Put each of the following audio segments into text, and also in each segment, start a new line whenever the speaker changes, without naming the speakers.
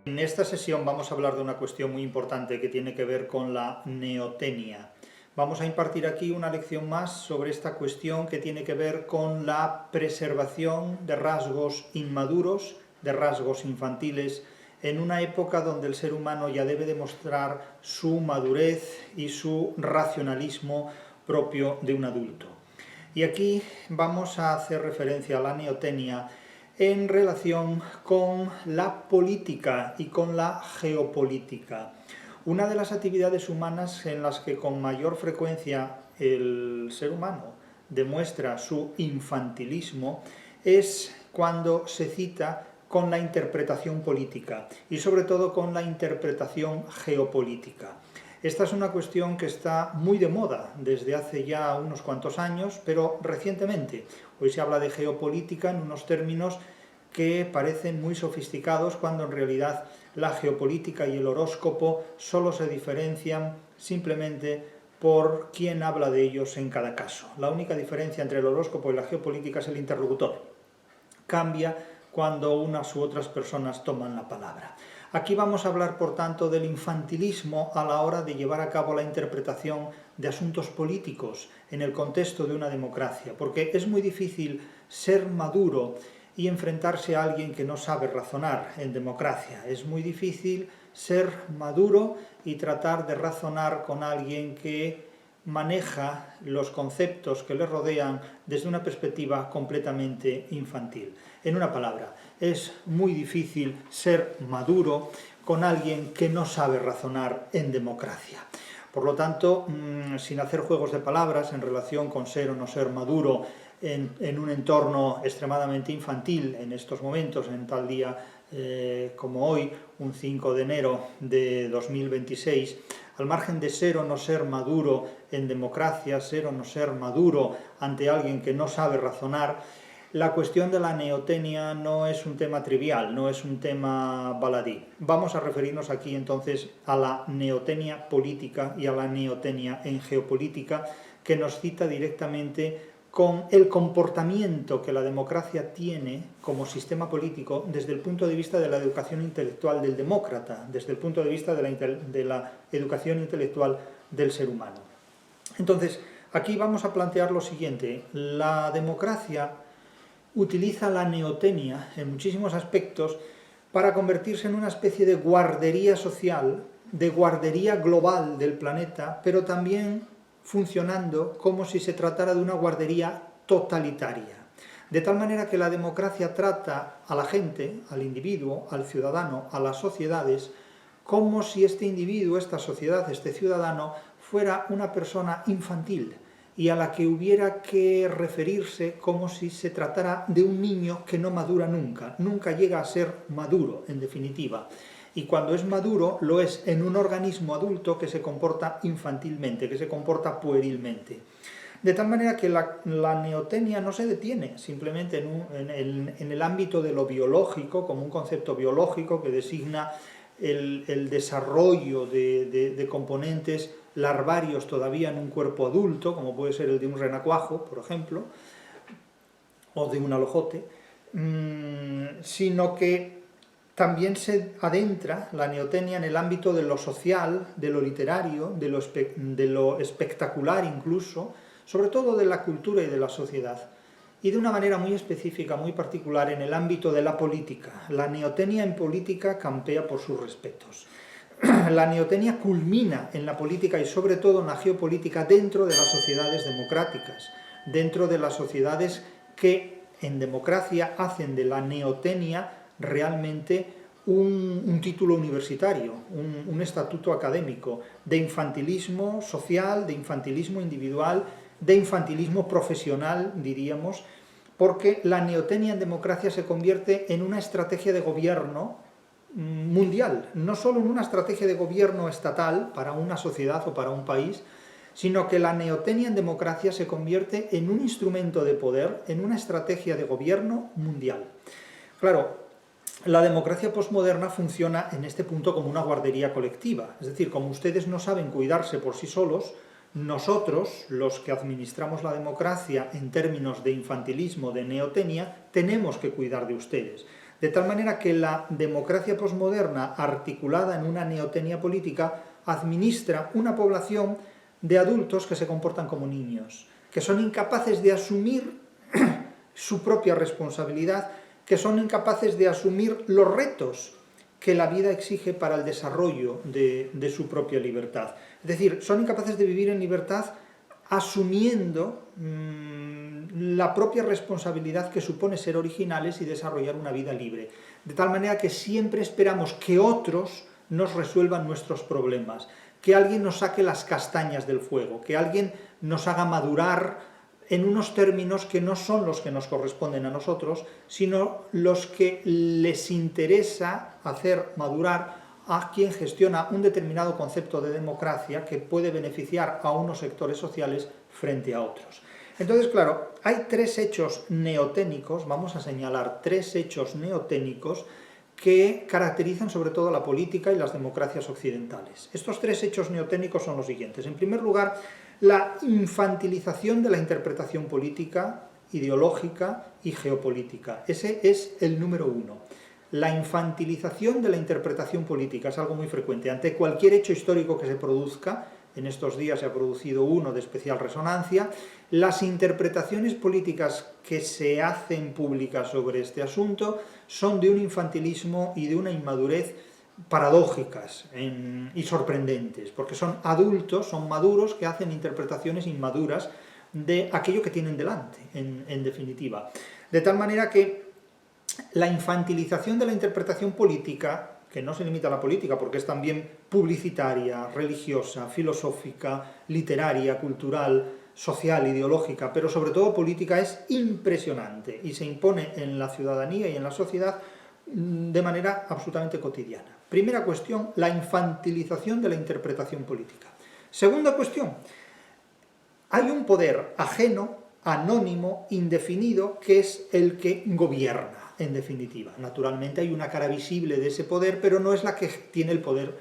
En esta sesión vamos a hablar de una cuestión muy importante que tiene que ver con la neotenia. Vamos a impartir aquí una lección más sobre esta cuestión que tiene que ver con la preservación de rasgos inmaduros, de rasgos infantiles, en una época donde el ser humano ya debe demostrar su madurez y su racionalismo propio de un adulto. Y aquí vamos a hacer referencia a la neotenia en relación con la política y con la geopolítica. Una de las actividades humanas en las que con mayor frecuencia el ser humano demuestra su infantilismo es cuando se cita con la interpretación política y sobre todo con la interpretación geopolítica. Esta es una cuestión que está muy de moda desde hace ya unos cuantos años, pero recientemente. Hoy se habla de geopolítica en unos términos que parecen muy sofisticados cuando en realidad la geopolítica y el horóscopo solo se diferencian simplemente por quién habla de ellos en cada caso. La única diferencia entre el horóscopo y la geopolítica es el interlocutor. Cambia cuando unas u otras personas toman la palabra. Aquí vamos a hablar, por tanto, del infantilismo a la hora de llevar a cabo la interpretación de asuntos políticos en el contexto de una democracia, porque es muy difícil ser maduro y enfrentarse a alguien que no sabe razonar en democracia. Es muy difícil ser maduro y tratar de razonar con alguien que maneja los conceptos que le rodean desde una perspectiva completamente infantil. En una palabra, es muy difícil ser maduro con alguien que no sabe razonar en democracia. Por lo tanto, sin hacer juegos de palabras en relación con ser o no ser maduro en un entorno extremadamente infantil en estos momentos, en tal día como hoy, un 5 de enero de 2026, al margen de ser o no ser maduro en democracia, ser o no ser maduro ante alguien que no sabe razonar, la cuestión de la neotenia no es un tema trivial, no es un tema baladí. Vamos a referirnos aquí entonces a la neotenia política y a la neotenia en geopolítica, que nos cita directamente con el comportamiento que la democracia tiene como sistema político desde el punto de vista de la educación intelectual del demócrata, desde el punto de vista de la educación intelectual del ser humano. Entonces, aquí vamos a plantear lo siguiente: la democracia utiliza la neotenia en muchísimos aspectos para convertirse en una especie de guardería social, de guardería global del planeta, pero también funcionando como si se tratara de una guardería totalitaria. De tal manera que la democracia trata a la gente, al individuo, al ciudadano, a las sociedades, como si este individuo, esta sociedad, este ciudadano, fuera una persona infantil y a la que hubiera que referirse como si se tratara de un niño que no madura nunca, nunca llega a ser maduro, en definitiva. Y cuando es maduro, lo es en un organismo adulto que se comporta infantilmente, que se comporta puerilmente. De tal manera que la neotenia no se detiene simplemente en el ámbito de lo biológico, como un concepto biológico que designa el desarrollo de componentes larvarios todavía en un cuerpo adulto, como puede ser el de un renacuajo, por ejemplo, o de un alojote, sino que también se adentra la neotenia en el ámbito de lo social, de lo literario, de lo espectacular incluso, sobre todo de la cultura y de la sociedad, y de una manera muy específica, muy particular, en el ámbito de la política. La neotenia en política campea por sus respetos. La neotenia culmina en la política y sobre todo en la geopolítica dentro de las sociedades democráticas, dentro de las sociedades que en democracia hacen de la neotenia realmente un título universitario, un estatuto académico, de infantilismo social, de infantilismo individual, de infantilismo profesional, diríamos, porque la neotenia en democracia se convierte en una estrategia de gobierno mundial, no solo en una estrategia de gobierno estatal para una sociedad o para un país, sino que la neotenia en democracia se convierte en un instrumento de poder, en una estrategia de gobierno mundial. Claro, la democracia posmoderna funciona en este punto como una guardería colectiva, es decir, como ustedes no saben cuidarse por sí solos, nosotros, los que administramos la democracia en términos de infantilismo, de neotenia, tenemos que cuidar de ustedes. De tal manera que la democracia posmoderna, articulada en una neotenia política, administra una población de adultos que se comportan como niños, que son incapaces de asumir su propia responsabilidad, que son incapaces de asumir los retos que la vida exige para el desarrollo de su propia libertad. Es decir, son incapaces de vivir en libertad asumiendo la propia responsabilidad que supone ser originales y desarrollar una vida libre. De tal manera que siempre esperamos que otros nos resuelvan nuestros problemas, que alguien nos saque las castañas del fuego, que alguien nos haga madurar en unos términos que no son los que nos corresponden a nosotros, sino los que les interesa hacer madurar a quien gestiona un determinado concepto de democracia que puede beneficiar a unos sectores sociales frente a otros. Entonces, claro, hay tres hechos neoténicos, vamos a señalar tres hechos neoténicos que caracterizan sobre todo la política y las democracias occidentales. Estos tres hechos neoténicos son los siguientes. En primer lugar, la infantilización de la interpretación política, ideológica y geopolítica. Ese es el número uno. La infantilización de la interpretación política es algo muy frecuente. Ante cualquier hecho histórico que se produzca, en estos días se ha producido uno de especial resonancia, las interpretaciones políticas que se hacen públicas sobre este asunto son de un infantilismo y de una inmadurez paradójicas y sorprendentes, porque son adultos, son maduros, que hacen interpretaciones inmaduras de aquello que tienen delante, en definitiva. De tal manera que la infantilización de la interpretación política, que no se limita a la política, porque es también publicitaria, religiosa, filosófica, literaria, cultural, social, ideológica, pero sobre todo política, es impresionante y se impone en la ciudadanía y en la sociedad de manera absolutamente cotidiana. Primera cuestión, la infantilización de la interpretación política. Segunda cuestión, hay un poder ajeno, anónimo, indefinido, que es el que gobierna, en definitiva. Naturalmente hay una cara visible de ese poder, pero no es la que tiene el poder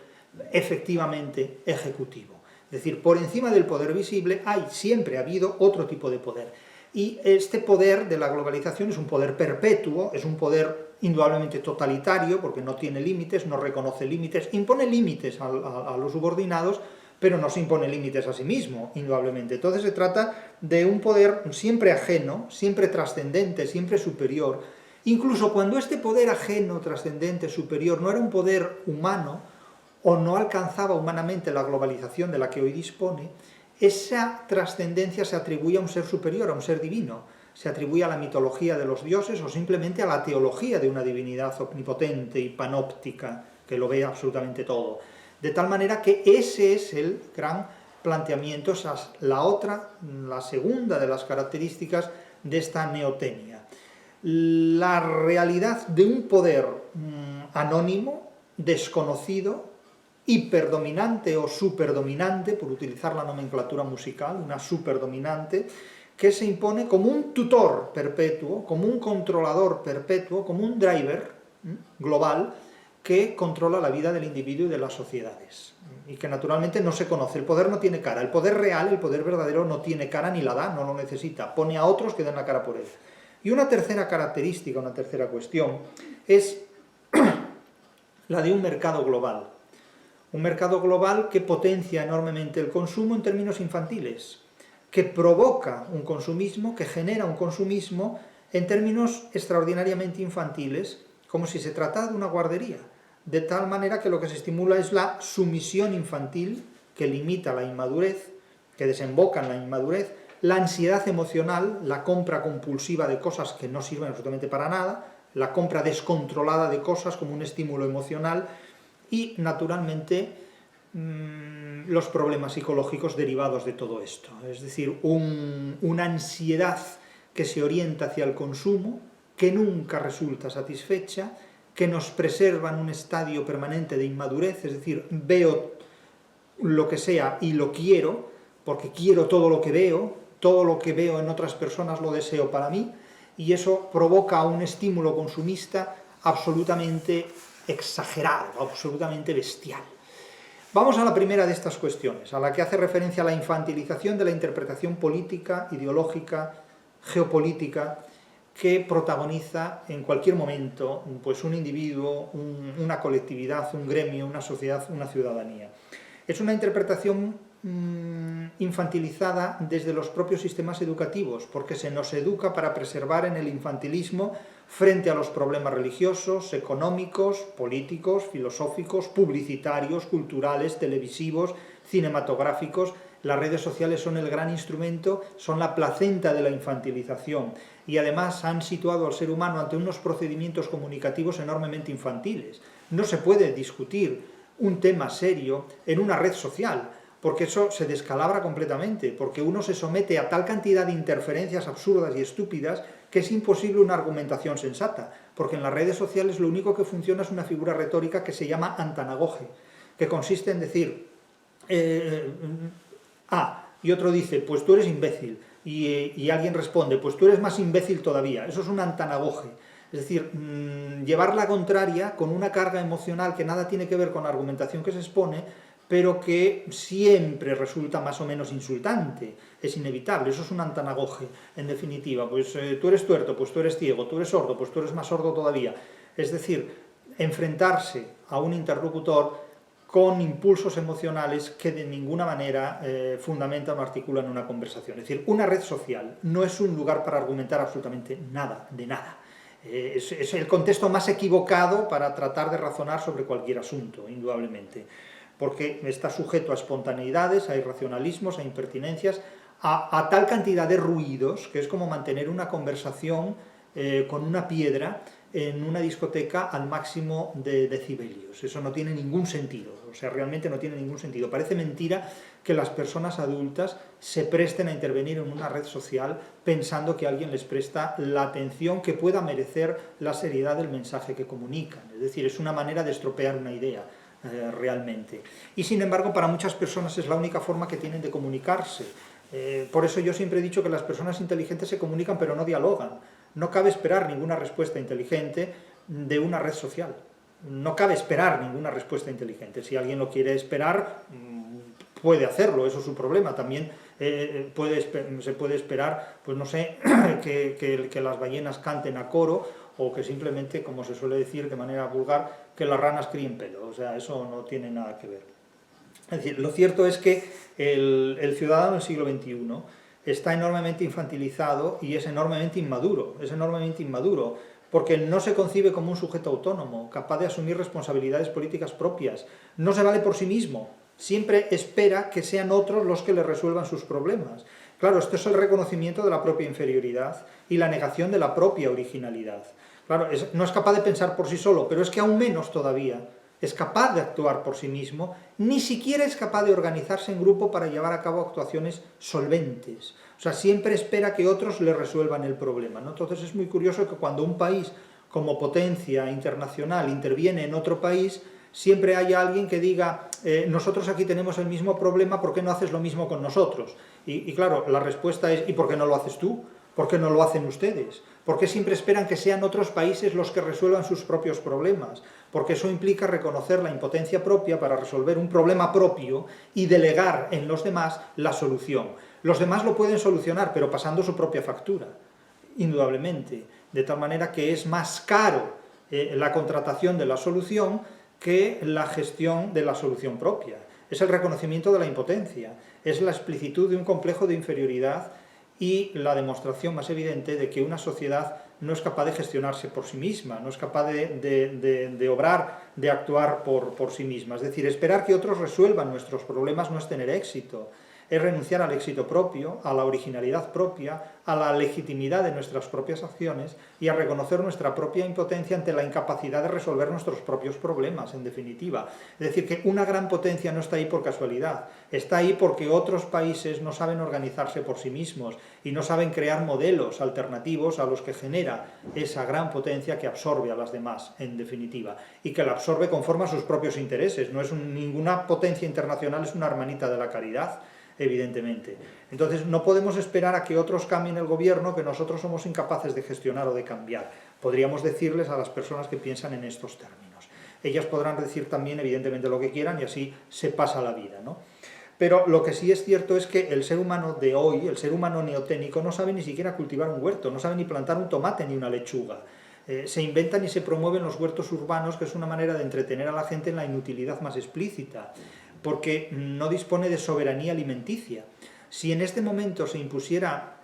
efectivamente ejecutivo. Es decir, por encima del poder visible siempre ha habido otro tipo de poder. Y este poder de la globalización es un poder perpetuo, es un poder indudablemente totalitario, porque no tiene límites, no reconoce límites, impone límites a los subordinados, pero no se impone límites a sí mismo, indudablemente. Entonces se trata de un poder siempre ajeno, siempre trascendente, siempre superior. Incluso cuando este poder ajeno, trascendente, superior, no era un poder humano, o no alcanzaba humanamente la globalización de la que hoy dispone, esa trascendencia se atribuye a un ser superior, a un ser divino, se atribuye a la mitología de los dioses o simplemente a la teología de una divinidad omnipotente y panóptica que lo ve absolutamente todo. De tal manera que ese es el gran planteamiento, esa es la segunda de las características de esta neotenia. La realidad de un poder anónimo, desconocido, hiperdominante o superdominante, por utilizar la nomenclatura musical, una superdominante, que se impone como un tutor perpetuo, como un controlador perpetuo, como un driver global que controla la vida del individuo y de las sociedades, y que naturalmente no se conoce. El poder no tiene cara, el poder real, el poder verdadero no tiene cara ni la da, no lo necesita, pone a otros que den la cara por él. Y una tercera característica, una tercera cuestión, es la de un mercado global. Un mercado global que potencia enormemente el consumo en términos infantiles, que provoca un consumismo, que genera un consumismo en términos extraordinariamente infantiles, como si se tratara de una guardería, de tal manera que lo que se estimula es la sumisión infantil, que limita la inmadurez, que desemboca en la inmadurez, la ansiedad emocional, la compra compulsiva de cosas que no sirven absolutamente para nada, la compra descontrolada de cosas como un estímulo emocional, y, naturalmente, los problemas psicológicos derivados de todo esto. Es decir, una ansiedad que se orienta hacia el consumo, que nunca resulta satisfecha, que nos preserva en un estadio permanente de inmadurez, es decir, veo lo que sea y lo quiero, porque quiero todo lo que veo en otras personas lo deseo para mí, y eso provoca un estímulo consumista absolutamente exagerado, absolutamente bestial. Vamos a la primera de estas cuestiones, a la que hace referencia a la infantilización de la interpretación política, ideológica, geopolítica, que protagoniza en cualquier momento pues un individuo, una colectividad, un gremio, una sociedad, una ciudadanía. Es una interpretación infantilizada desde los propios sistemas educativos, porque se nos educa para preservar en el infantilismo frente a los problemas religiosos, económicos, políticos, filosóficos, publicitarios, culturales, televisivos, cinematográficos. Las redes sociales son el gran instrumento, son la placenta de la infantilización y además han situado al ser humano ante unos procedimientos comunicativos enormemente infantiles. No se puede discutir un tema serio en una red social, porque eso se descalabra completamente, porque uno se somete a tal cantidad de interferencias absurdas y estúpidas que es imposible una argumentación sensata, porque en las redes sociales lo único que funciona es una figura retórica que se llama antanagoge, que consiste en decir y otro dice, pues tú eres imbécil, y alguien responde, pues tú eres más imbécil todavía. Eso es un antanagoge, es decir, llevar la contraria con una carga emocional que nada tiene que ver con la argumentación que se expone, pero que siempre resulta más o menos insultante, es inevitable, eso es un antanagoge, en definitiva, pues tú eres tuerto, pues tú eres ciego, tú eres sordo, pues tú eres más sordo todavía. Es decir, enfrentarse a un interlocutor con impulsos emocionales que de ninguna manera fundamentan o articulan una conversación. Es decir, una red social no es un lugar para argumentar absolutamente nada, de nada. Es el contexto más equivocado para tratar de razonar sobre cualquier asunto, indudablemente, porque está sujeto a espontaneidades, a irracionalismos, a impertinencias, a tal cantidad de ruidos que es como mantener una conversación con una piedra en una discoteca al máximo de decibelios. Eso no tiene ningún sentido, o sea, realmente no tiene ningún sentido. Parece mentira que las personas adultas se presten a intervenir en una red social pensando que alguien les presta la atención que pueda merecer la seriedad del mensaje que comunican. Es decir, es una manera de estropear una idea, realmente. Y sin embargo, para muchas personas es la única forma que tienen de comunicarse. Por eso yo siempre he dicho que las personas inteligentes se comunican pero no dialogan. No cabe esperar ninguna respuesta inteligente de una red social. No cabe esperar ninguna respuesta inteligente. Si alguien lo quiere esperar, puede hacerlo, eso es su problema. También se puede esperar, pues no sé, que las ballenas canten a coro, o que simplemente, como se suele decir de manera vulgar, que las ranas críen pelo. O sea, eso no tiene nada que ver. Es decir, lo cierto es que el ciudadano del siglo XXI está enormemente infantilizado y es enormemente inmaduro, porque no se concibe como un sujeto autónomo, capaz de asumir responsabilidades políticas propias, no se vale por sí mismo, siempre espera que sean otros los que le resuelvan sus problemas. Claro, esto es el reconocimiento de la propia inferioridad y la negación de la propia originalidad. Claro, no es capaz de pensar por sí solo, pero es que aún menos todavía es capaz de actuar por sí mismo, ni siquiera es capaz de organizarse en grupo para llevar a cabo actuaciones solventes. O sea, siempre espera que otros le resuelvan el problema, ¿no? Entonces es muy curioso que cuando un país como potencia internacional interviene en otro país, siempre haya alguien que diga, nosotros aquí tenemos el mismo problema, ¿por qué no haces lo mismo con nosotros? Y claro, la respuesta es, ¿y por qué no lo haces tú? ¿Por qué no lo hacen ustedes? ¿Por qué siempre esperan que sean otros países los que resuelvan sus propios problemas? Porque eso implica reconocer la impotencia propia para resolver un problema propio y delegar en los demás la solución. Los demás lo pueden solucionar, pero pasando su propia factura, indudablemente. De tal manera que es más caro la contratación de la solución que la gestión de la solución propia. Es el reconocimiento de la impotencia, es la explicitud de un complejo de inferioridad y la demostración más evidente de que una sociedad no es capaz de gestionarse por sí misma, no es capaz de obrar, de actuar por sí misma. Es decir, esperar que otros resuelvan nuestros problemas no es tener éxito, es renunciar al éxito propio, a la originalidad propia, a la legitimidad de nuestras propias acciones y a reconocer nuestra propia impotencia ante la incapacidad de resolver nuestros propios problemas, en definitiva. Es decir, que una gran potencia no está ahí por casualidad, está ahí porque otros países no saben organizarse por sí mismos y no saben crear modelos alternativos a los que genera esa gran potencia que absorbe a las demás, en definitiva, y que la absorbe conforme a sus propios intereses. No es ninguna potencia internacional es una hermanita de la caridad, evidentemente. Entonces no podemos esperar a que otros cambien el gobierno que nosotros somos incapaces de gestionar o de cambiar. Podríamos decirles a las personas que piensan en estos términos. Ellas podrán decir también, evidentemente, lo que quieran y así se pasa la vida, ¿no? Pero lo que sí es cierto es que el ser humano de hoy, el ser humano neoténico, no sabe ni siquiera cultivar un huerto, no sabe ni plantar un tomate ni una lechuga. Se inventan y se promueven los huertos urbanos, que es una manera de entretener a la gente en la inutilidad más explícita, porque no dispone de soberanía alimenticia. Si en este momento se impusiera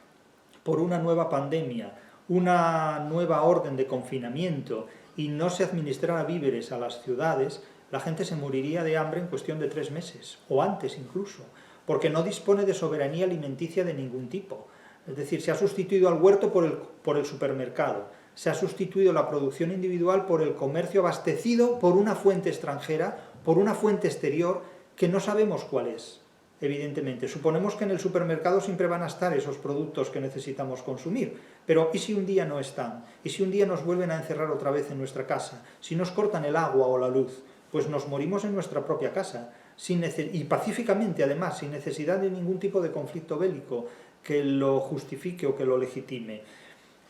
por una nueva pandemia, una nueva orden de confinamiento y no se administrara víveres a las ciudades, la gente se moriría de hambre en cuestión de 3 meses, o antes incluso, porque no dispone de soberanía alimenticia de ningún tipo. Es decir, se ha sustituido al huerto por el supermercado, se ha sustituido la producción individual por el comercio abastecido por una fuente extranjera, por una fuente exterior, que no sabemos cuál es, evidentemente. Suponemos que en el supermercado siempre van a estar esos productos que necesitamos consumir, pero ¿y si un día no están? ¿Y si un día nos vuelven a encerrar otra vez en nuestra casa? Si nos cortan el agua o la luz, pues nos morimos en nuestra propia casa, y pacíficamente además, sin necesidad de ningún tipo de conflicto bélico que lo justifique o que lo legitime.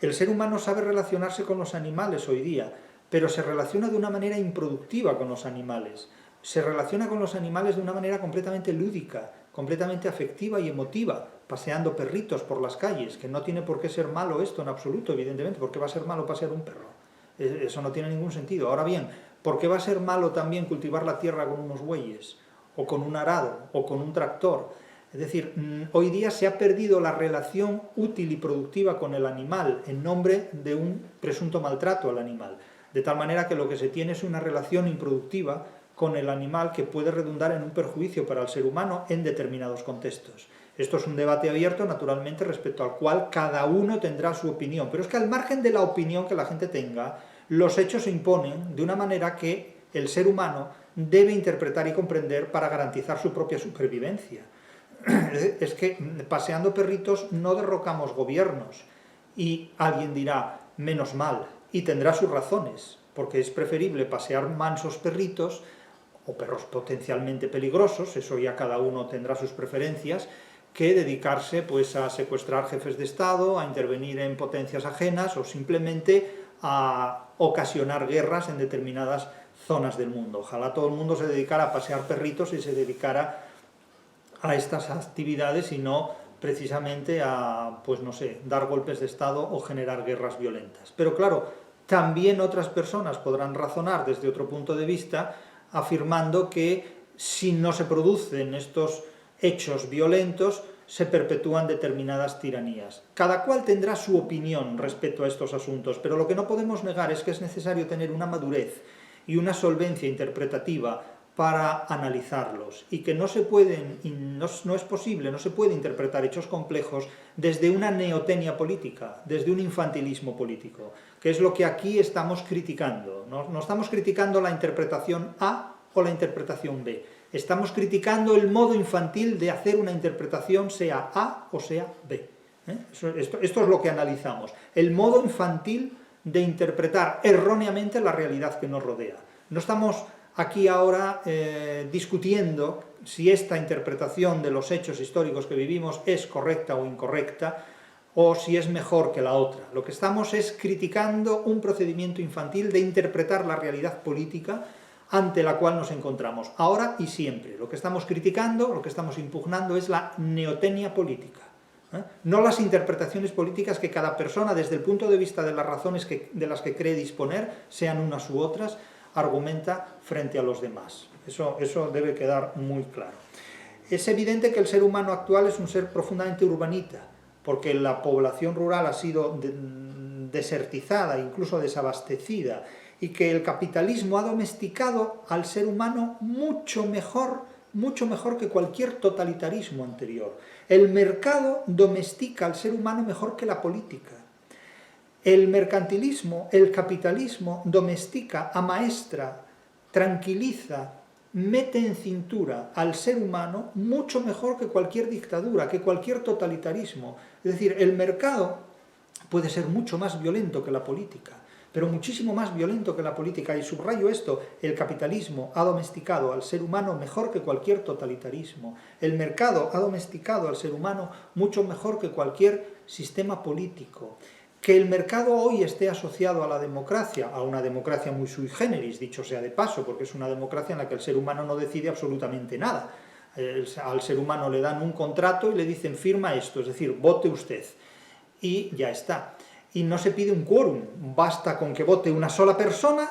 El ser humano sabe relacionarse con los animales hoy día, pero se relaciona de una manera improductiva con los animales. Se relaciona con los animales de una manera completamente lúdica, completamente afectiva y emotiva, paseando perritos por las calles, que no tiene por qué ser malo esto en absoluto, evidentemente, ¿por qué va a ser malo pasear un perro? Eso no tiene ningún sentido. Ahora bien, ¿por qué va a ser malo también cultivar la tierra con unos bueyes, o con un arado, o con un tractor? Es decir, hoy día se ha perdido la relación útil y productiva con el animal en nombre de un presunto maltrato al animal, de tal manera que lo que se tiene es una relación improductiva con el animal que puede redundar en un perjuicio para el ser humano en determinados contextos. Esto es un debate abierto, naturalmente, respecto al cual cada uno tendrá su opinión, pero es que al margen de la opinión que la gente tenga, los hechos se imponen de una manera que el ser humano debe interpretar y comprender para garantizar su propia supervivencia. Es que paseando perritos no derrocamos gobiernos, y alguien dirá, menos mal, y tendrá sus razones, porque es preferible pasear mansos perritos o perros potencialmente peligrosos, eso ya cada uno tendrá sus preferencias, que dedicarse pues a secuestrar jefes de Estado, a intervenir en potencias ajenas o simplemente a ocasionar guerras en determinadas zonas del mundo. Ojalá todo el mundo se dedicara a pasear perritos y se dedicara a estas actividades y no precisamente a, pues no sé, dar golpes de Estado o generar guerras violentas. Pero claro, también otras personas podrán razonar desde otro punto de vista afirmando que si no se producen estos hechos violentos se perpetúan determinadas tiranías. Cada cual tendrá su opinión respecto a estos asuntos, pero lo que no podemos negar es que es necesario tener una madurez y una solvencia interpretativa para analizarlos, y que no se pueden, no es posible, no se puede interpretar hechos complejos desde una neotenia política, desde un infantilismo político, que es lo que aquí estamos criticando. No estamos criticando la interpretación A o la interpretación B, estamos criticando el modo infantil de hacer una interpretación sea A o sea B. Esto es lo que analizamos, el modo infantil de interpretar erróneamente la realidad que nos rodea. No estamos aquí ahora discutiendo si esta interpretación de los hechos históricos que vivimos es correcta o incorrecta, o si es mejor que la otra. Lo que estamos es criticando un procedimiento infantil de interpretar la realidad política ante la cual nos encontramos, ahora y siempre. Lo que estamos criticando, lo que estamos impugnando es la neotenia política, no las interpretaciones políticas que cada persona, desde el punto de vista de las razones de las que cree disponer, sean unas u otras, argumenta frente a los demás. Eso debe quedar muy claro. Es evidente que el ser humano actual es un ser profundamente urbanita, porque la población rural ha sido desertizada, incluso desabastecida, y que el capitalismo ha domesticado al ser humano mucho mejor que cualquier totalitarismo anterior. El mercado domestica al ser humano mejor que la política. El mercantilismo, el capitalismo, domestica, amaestra, tranquiliza, mete en cintura al ser humano mucho mejor que cualquier dictadura, que cualquier totalitarismo. Es decir, el mercado puede ser mucho más violento que la política, pero muchísimo más violento que la política, y subrayo esto, el capitalismo ha domesticado al ser humano mejor que cualquier totalitarismo. El mercado ha domesticado al ser humano mucho mejor que cualquier sistema político. Que el mercado hoy esté asociado a la democracia, a una democracia muy sui generis, dicho sea de paso, porque es una democracia en la que el ser humano no decide absolutamente nada. Al ser humano le dan un contrato y le dicen firma esto, es decir, vote usted. Y ya está. Y no se pide un quórum, basta con que vote una sola persona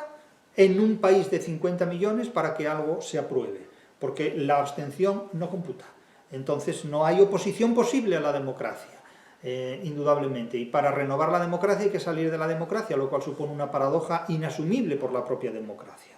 en un país de 50 millones para que algo se apruebe, porque la abstención no computa. Entonces no hay oposición posible a la democracia, indudablemente. Y para renovar la democracia hay que salir de la democracia, lo cual supone una paradoja inasumible por la propia democracia.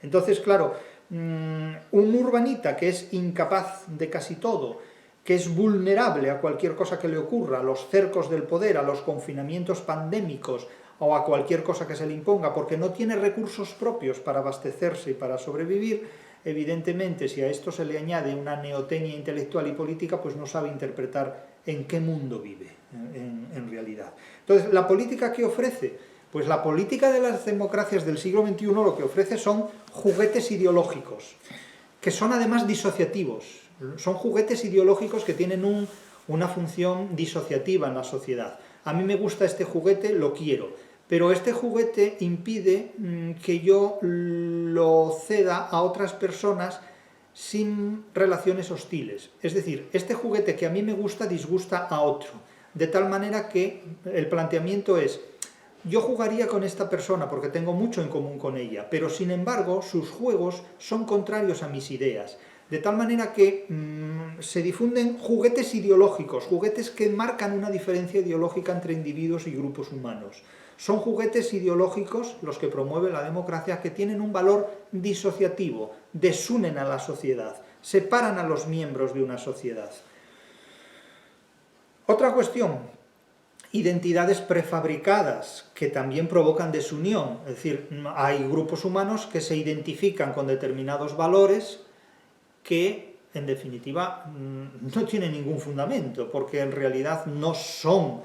Entonces, claro, un urbanita que es incapaz de casi todo, que es vulnerable a cualquier cosa que le ocurra, a los cercos del poder, a los confinamientos pandémicos o a cualquier cosa que se le imponga, porque no tiene recursos propios para abastecerse y para sobrevivir, evidentemente, si a esto se le añade una neotenia intelectual y política, pues no sabe interpretar en qué mundo vive, en realidad. Entonces, ¿la política qué ofrece? Pues la política de las democracias del siglo XXI lo que ofrece son juguetes ideológicos, que son además disociativos. Son juguetes ideológicos que tienen una función disociativa en la sociedad. A mí me gusta este juguete, lo quiero, pero este juguete impide que yo lo ceda a otras personas sin relaciones hostiles. Es decir, este juguete que a mí me gusta disgusta a otro, de tal manera que el planteamiento es: yo jugaría con esta persona porque tengo mucho en común con ella, pero sin embargo sus juegos son contrarios a mis ideas. De tal manera que se difunden juguetes ideológicos, juguetes que marcan una diferencia ideológica entre individuos y grupos humanos. Son juguetes ideológicos los que promueve la democracia, que tienen un valor disociativo, desunen a la sociedad, separan a los miembros de una sociedad. Otra cuestión: identidades prefabricadas que también provocan desunión. Es decir, hay grupos humanos que se identifican con determinados valores que, en definitiva, no tienen ningún fundamento, porque en realidad no son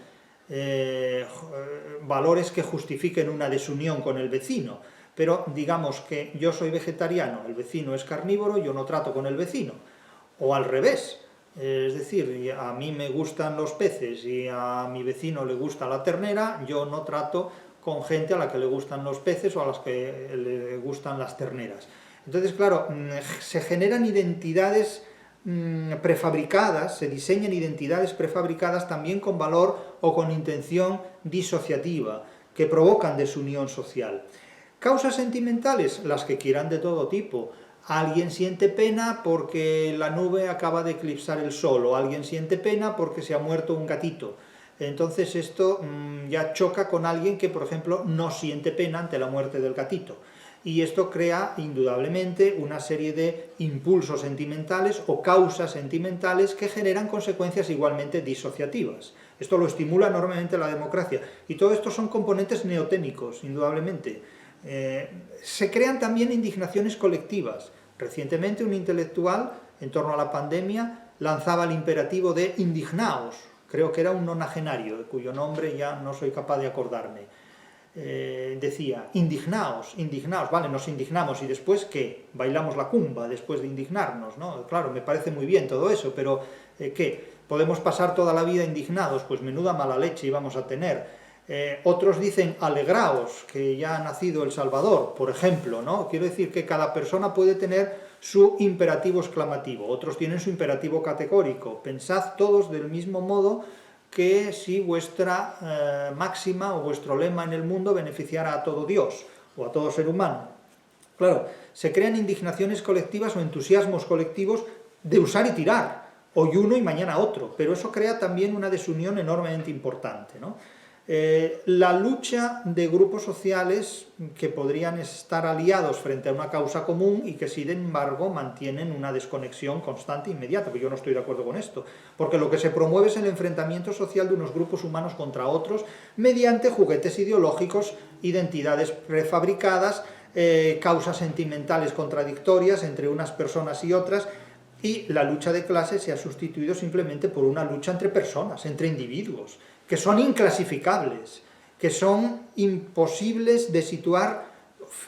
valores que justifiquen una desunión con el vecino. Pero digamos que yo soy vegetariano, el vecino es carnívoro, yo no trato con el vecino. O al revés. Es decir, a mí me gustan los peces y a mi vecino le gusta la ternera, yo no trato con gente a la que le gustan los peces o a las que le gustan las terneras. Entonces, claro, se generan identidades prefabricadas, se diseñan identidades prefabricadas también con valor o con intención disociativa, que provocan desunión social. Causas sentimentales, las que quieran de todo tipo. Alguien siente pena porque la nube acaba de eclipsar el sol, o alguien siente pena porque se ha muerto un gatito. Entonces esto ya choca con alguien que, por ejemplo, no siente pena ante la muerte del gatito. Y esto crea, indudablemente, una serie de impulsos sentimentales o causas sentimentales que generan consecuencias igualmente disociativas. Esto lo estimula enormemente la democracia. Y todo esto son componentes neoténicos, indudablemente. Se crean también indignaciones colectivas. Recientemente un intelectual, en torno a la pandemia, lanzaba el imperativo de indignaos. Creo que era un nonagenario, de cuyo nombre ya no soy capaz de acordarme. Decía, indignaos, indignaos, vale, nos indignamos, y después ¿qué? Bailamos la cumba después de indignarnos, ¿no? Claro, me parece muy bien todo eso, pero ¿qué? ¿Podemos pasar toda la vida indignados? Pues menuda mala leche íbamos a tener. Otros dicen, alegraos, que ya ha nacido el Salvador, por ejemplo, ¿no? Quiero decir que cada persona puede tener su imperativo exclamativo, otros tienen su imperativo categórico. Pensad todos del mismo modo que si vuestra máxima o vuestro lema en el mundo beneficiara a todo Dios o a todo ser humano. Claro, se crean indignaciones colectivas o entusiasmos colectivos de usar y tirar, hoy uno y mañana otro, pero eso crea también una desunión enormemente importante, ¿no? La lucha de grupos sociales que podrían estar aliados frente a una causa común y que sin embargo mantienen una desconexión constante e inmediata, porque yo no estoy de acuerdo con esto, porque lo que se promueve es el enfrentamiento social de unos grupos humanos contra otros mediante juguetes ideológicos, identidades prefabricadas, causas sentimentales contradictorias entre unas personas y otras, y la lucha de clases se ha sustituido simplemente por una lucha entre personas, entre individuos, que son inclasificables, que son imposibles de situar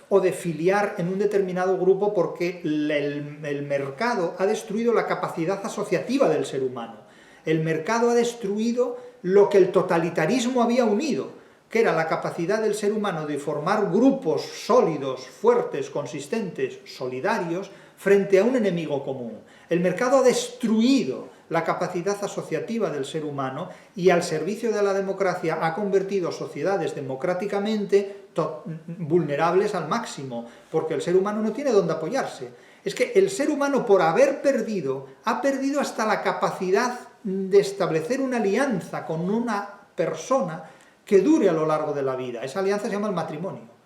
o de filiar en un determinado grupo porque el mercado ha destruido la capacidad asociativa del ser humano. El mercado ha destruido lo que el totalitarismo había unido, que era la capacidad del ser humano de formar grupos sólidos, fuertes, consistentes, solidarios, frente a un enemigo común. El mercado ha destruido la capacidad asociativa del ser humano y al servicio de la democracia ha convertido sociedades democráticamente vulnerables al máximo, porque el ser humano no tiene dónde apoyarse. Es que el ser humano, por haber perdido, ha perdido hasta la capacidad de establecer una alianza con una persona que dure a lo largo de la vida. Esa alianza se llama el matrimonio.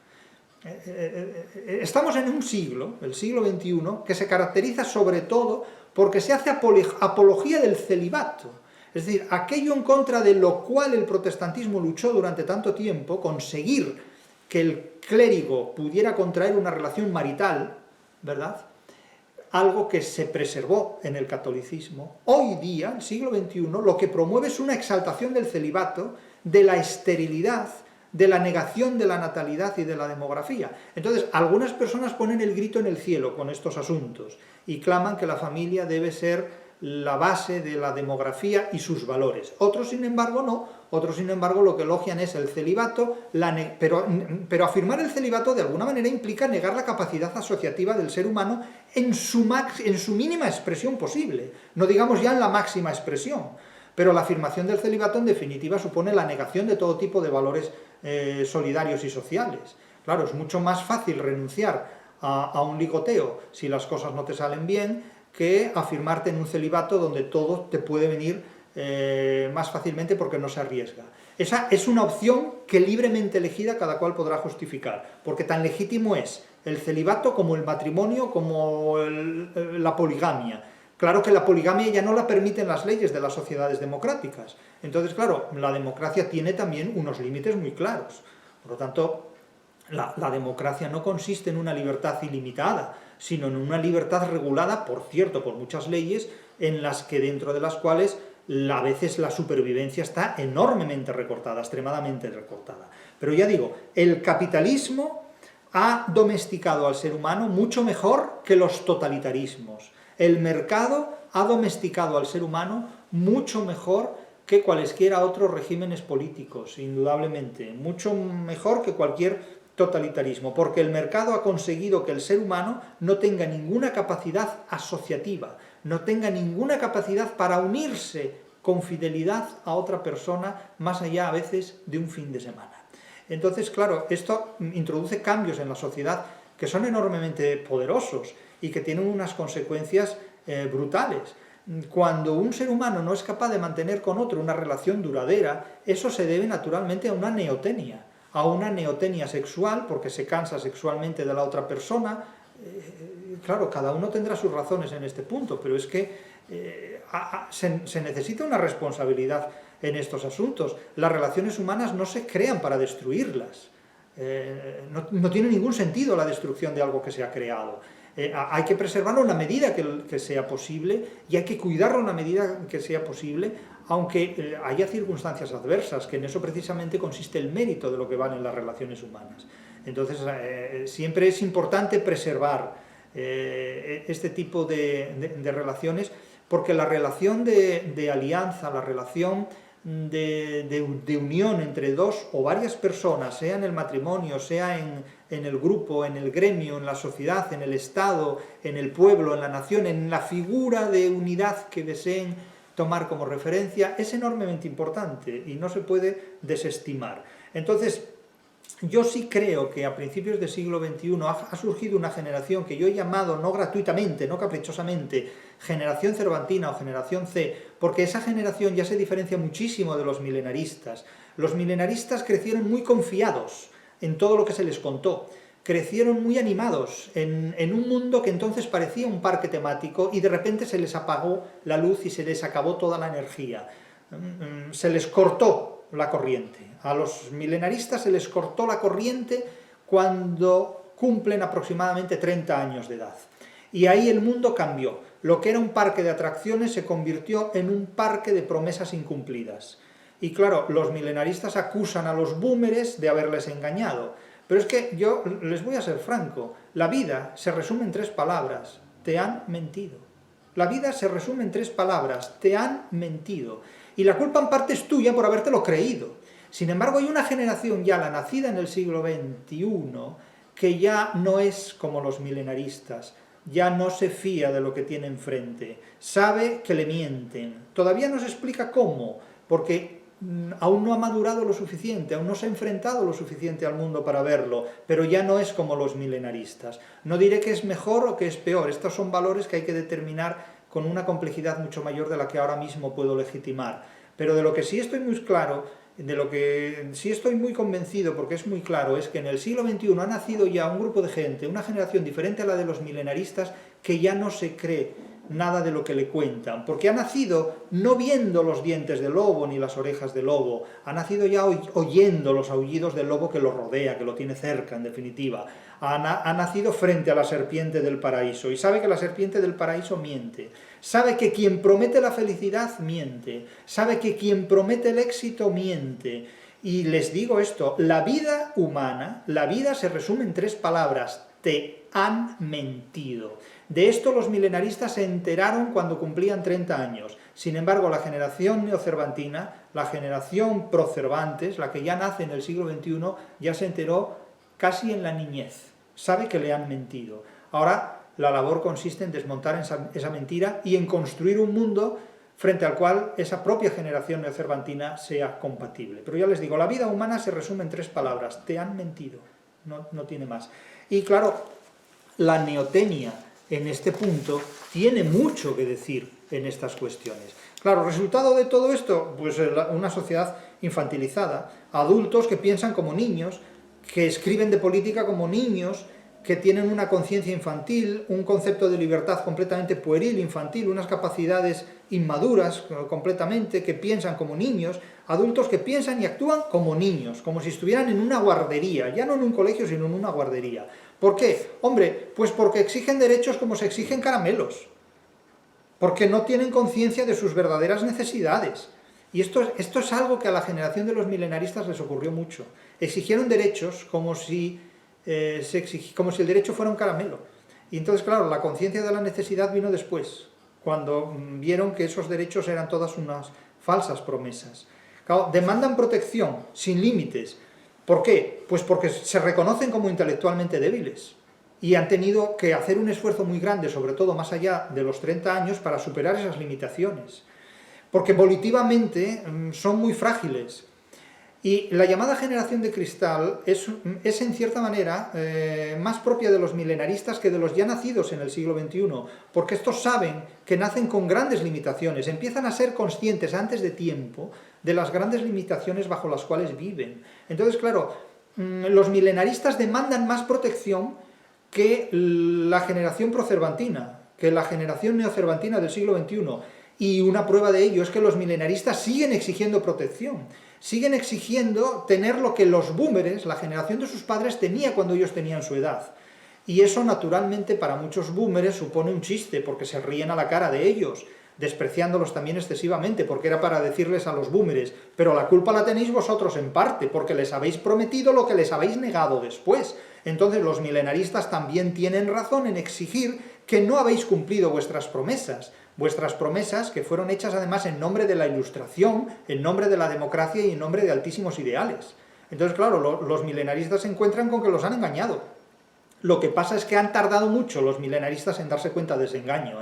Estamos en un siglo, el siglo XXI, que se caracteriza sobre todo porque se hace apología del celibato. Es decir, aquello en contra de lo cual el protestantismo luchó durante tanto tiempo, conseguir que el clérigo pudiera contraer una relación marital, ¿verdad?, algo que se preservó en el catolicismo. Hoy día, el siglo XXI, lo que promueve es una exaltación del celibato, de la esterilidad, de la negación de la natalidad y de la demografía. Entonces, algunas personas ponen el grito en el cielo con estos asuntos y claman que la familia debe ser la base de la demografía y sus valores. Otros, sin embargo, no. Otros, sin embargo, lo que elogian es el celibato, pero afirmar el celibato de alguna manera implica negar la capacidad asociativa del ser humano en su mínima expresión posible, no digamos ya en la máxima expresión. Pero la afirmación del celibato, en definitiva, supone la negación de todo tipo de valores solidarios y sociales. Claro, es mucho más fácil renunciar a un ligoteo si las cosas no te salen bien, que afirmarte en un celibato donde todo te puede venir más fácilmente porque no se arriesga. Esa es una opción que libremente elegida cada cual podrá justificar, porque tan legítimo es el celibato como el matrimonio, como la poligamia. Claro que la poligamia ya no la permiten las leyes de las sociedades democráticas. Entonces, claro, la democracia tiene también unos límites muy claros. Por lo tanto, la democracia no consiste en una libertad ilimitada, sino en una libertad regulada, por cierto, por muchas leyes, dentro de las cuales a veces la supervivencia está enormemente recortada, extremadamente recortada. Pero ya digo, el capitalismo ha domesticado al ser humano mucho mejor que los totalitarismos. El mercado ha domesticado al ser humano mucho mejor que cualesquiera otros regímenes políticos, indudablemente, mucho mejor que cualquier totalitarismo, porque el mercado ha conseguido que el ser humano no tenga ninguna capacidad asociativa, no tenga ninguna capacidad para unirse con fidelidad a otra persona, más allá a veces de un fin de semana. Entonces, claro, esto introduce cambios en la sociedad que son enormemente poderosos y que tienen unas consecuencias brutales. Cuando un ser humano no es capaz de mantener con otro una relación duradera, eso se debe naturalmente a una neotenia sexual, porque se cansa sexualmente de la otra persona. Claro, cada uno tendrá sus razones en este punto, pero es que se necesita una responsabilidad en estos asuntos. Las relaciones humanas no se crean para destruirlas. No tiene ningún sentido la destrucción de algo que se ha creado. Hay que preservarlo en la medida que sea posible y hay que cuidarlo en la medida que sea posible, aunque haya circunstancias adversas, que en eso precisamente consiste el mérito de lo que valen las relaciones humanas. Entonces, siempre es importante preservar este tipo de relaciones, porque la relación de alianza, la relación de unión entre dos o varias personas, sea en el matrimonio, sea en el grupo, en el gremio, en la sociedad, en el Estado, en el pueblo, en la nación, en la figura de unidad que deseen tomar como referencia, es enormemente importante y no se puede desestimar. Entonces, yo sí creo que a principios del siglo XXI ha surgido una generación que yo he llamado, no gratuitamente, no caprichosamente, generación cervantina o generación C, porque esa generación ya se diferencia muchísimo de los milenaristas. Los milenaristas crecieron muy confiados en todo lo que se les contó, crecieron muy animados en un mundo que entonces parecía un parque temático y de repente se les apagó la luz y se les acabó toda la energía. Se les cortó la corriente. A los milenaristas se les cortó la corriente cuando cumplen aproximadamente 30 años de edad. Y ahí el mundo cambió. Lo que era un parque de atracciones se convirtió en un parque de promesas incumplidas. Y claro, los milenaristas acusan a los búmeres de haberles engañado. Pero es que yo les voy a ser franco, la vida se resume en 3 palabras: te han mentido. La vida se resume en 3 palabras: te han mentido. Y la culpa en parte es tuya por habértelo creído. Sin embargo, hay una generación ya, la nacida en el siglo XXI, que ya no es como los milenaristas, ya no se fía de lo que tiene enfrente, sabe que le mienten. Todavía no se explica cómo, porque aún no ha madurado lo suficiente, aún no se ha enfrentado lo suficiente al mundo para verlo, pero ya no es como los milenaristas. No diré que es mejor o que es peor, estos son valores que hay que determinar con una complejidad mucho mayor de la que ahora mismo puedo legitimar. Pero de lo que sí estoy muy claro, de lo que sí estoy muy convencido, porque es muy claro, es que en el siglo XXI ha nacido ya un grupo de gente, una generación diferente a la de los milenaristas, que ya no se cree nada de lo que le cuentan, porque ha nacido no viendo los dientes del lobo ni las orejas del lobo, ha nacido ya oyendo los aullidos del lobo que lo rodea, que lo tiene cerca, en definitiva. Ha nacido frente a la serpiente del paraíso, y sabe que la serpiente del paraíso miente, sabe que quien promete la felicidad miente, sabe que quien promete el éxito miente. Y les digo esto, la vida humana, la vida se resume en 3 palabras: te han mentido. De esto los milenaristas se enteraron cuando cumplían 30 años. Sin embargo, la generación neocervantina, la generación pro-Cervantes, la que ya nace en el siglo XXI, ya se enteró casi en la niñez. Sabe que le han mentido. Ahora, la labor consiste en desmontar esa mentira y en construir un mundo frente al cual esa propia generación neocervantina sea compatible. Pero ya les digo, la vida humana se resume en 3 palabras: te han mentido, no tiene más. Y claro, la neotenia en este punto tiene mucho que decir en estas cuestiones. Claro, resultado de todo esto, pues una sociedad infantilizada, adultos que piensan como niños, que escriben de política como niños, que tienen una conciencia infantil, un concepto de libertad completamente pueril, infantil, unas capacidades inmaduras completamente, que piensan como niños, adultos que piensan y actúan como niños, como si estuvieran en una guardería, ya no en un colegio, sino en una guardería. ¿Por qué? Hombre, pues porque exigen derechos como se exigen caramelos, porque no tienen conciencia de sus verdaderas necesidades. Y esto es algo que a la generación de los milenaristas les ocurrió mucho. Exigieron derechos como si el derecho fuera un caramelo. Y entonces, claro, la conciencia de la necesidad vino después, cuando vieron que esos derechos eran todas unas falsas promesas. Claro, demandan protección, sin límites. ¿Por qué? Pues porque se reconocen como intelectualmente débiles y han tenido que hacer un esfuerzo muy grande, sobre todo más allá de los 30 años, para superar esas limitaciones. Porque volitivamente son muy frágiles. Y la llamada generación de cristal es en cierta manera más propia de los milenaristas que de los ya nacidos en el siglo XXI, porque estos saben que nacen con grandes limitaciones, empiezan a ser conscientes antes de tiempo de las grandes limitaciones bajo las cuales viven. Entonces, claro, los milenaristas demandan más protección que la generación procervantina, que la generación neocervantina del siglo XXI. Y una prueba de ello es que los milenaristas siguen exigiendo protección, siguen exigiendo tener lo que los boomers, la generación de sus padres, tenía cuando ellos tenían su edad. Y eso, naturalmente, para muchos boomers supone un chiste, porque se ríen a la cara de ellos, despreciándolos también excesivamente, porque era para decirles a los boomers, pero la culpa la tenéis vosotros en parte, porque les habéis prometido lo que les habéis negado después. Entonces los milenaristas también tienen razón en exigir que no habéis cumplido vuestras promesas que fueron hechas además en nombre de la Ilustración, en nombre de la democracia y en nombre de altísimos ideales. Entonces, claro, los milenaristas se encuentran con que los han engañado. Lo que pasa es que han tardado mucho los milenaristas en darse cuenta de ese engaño,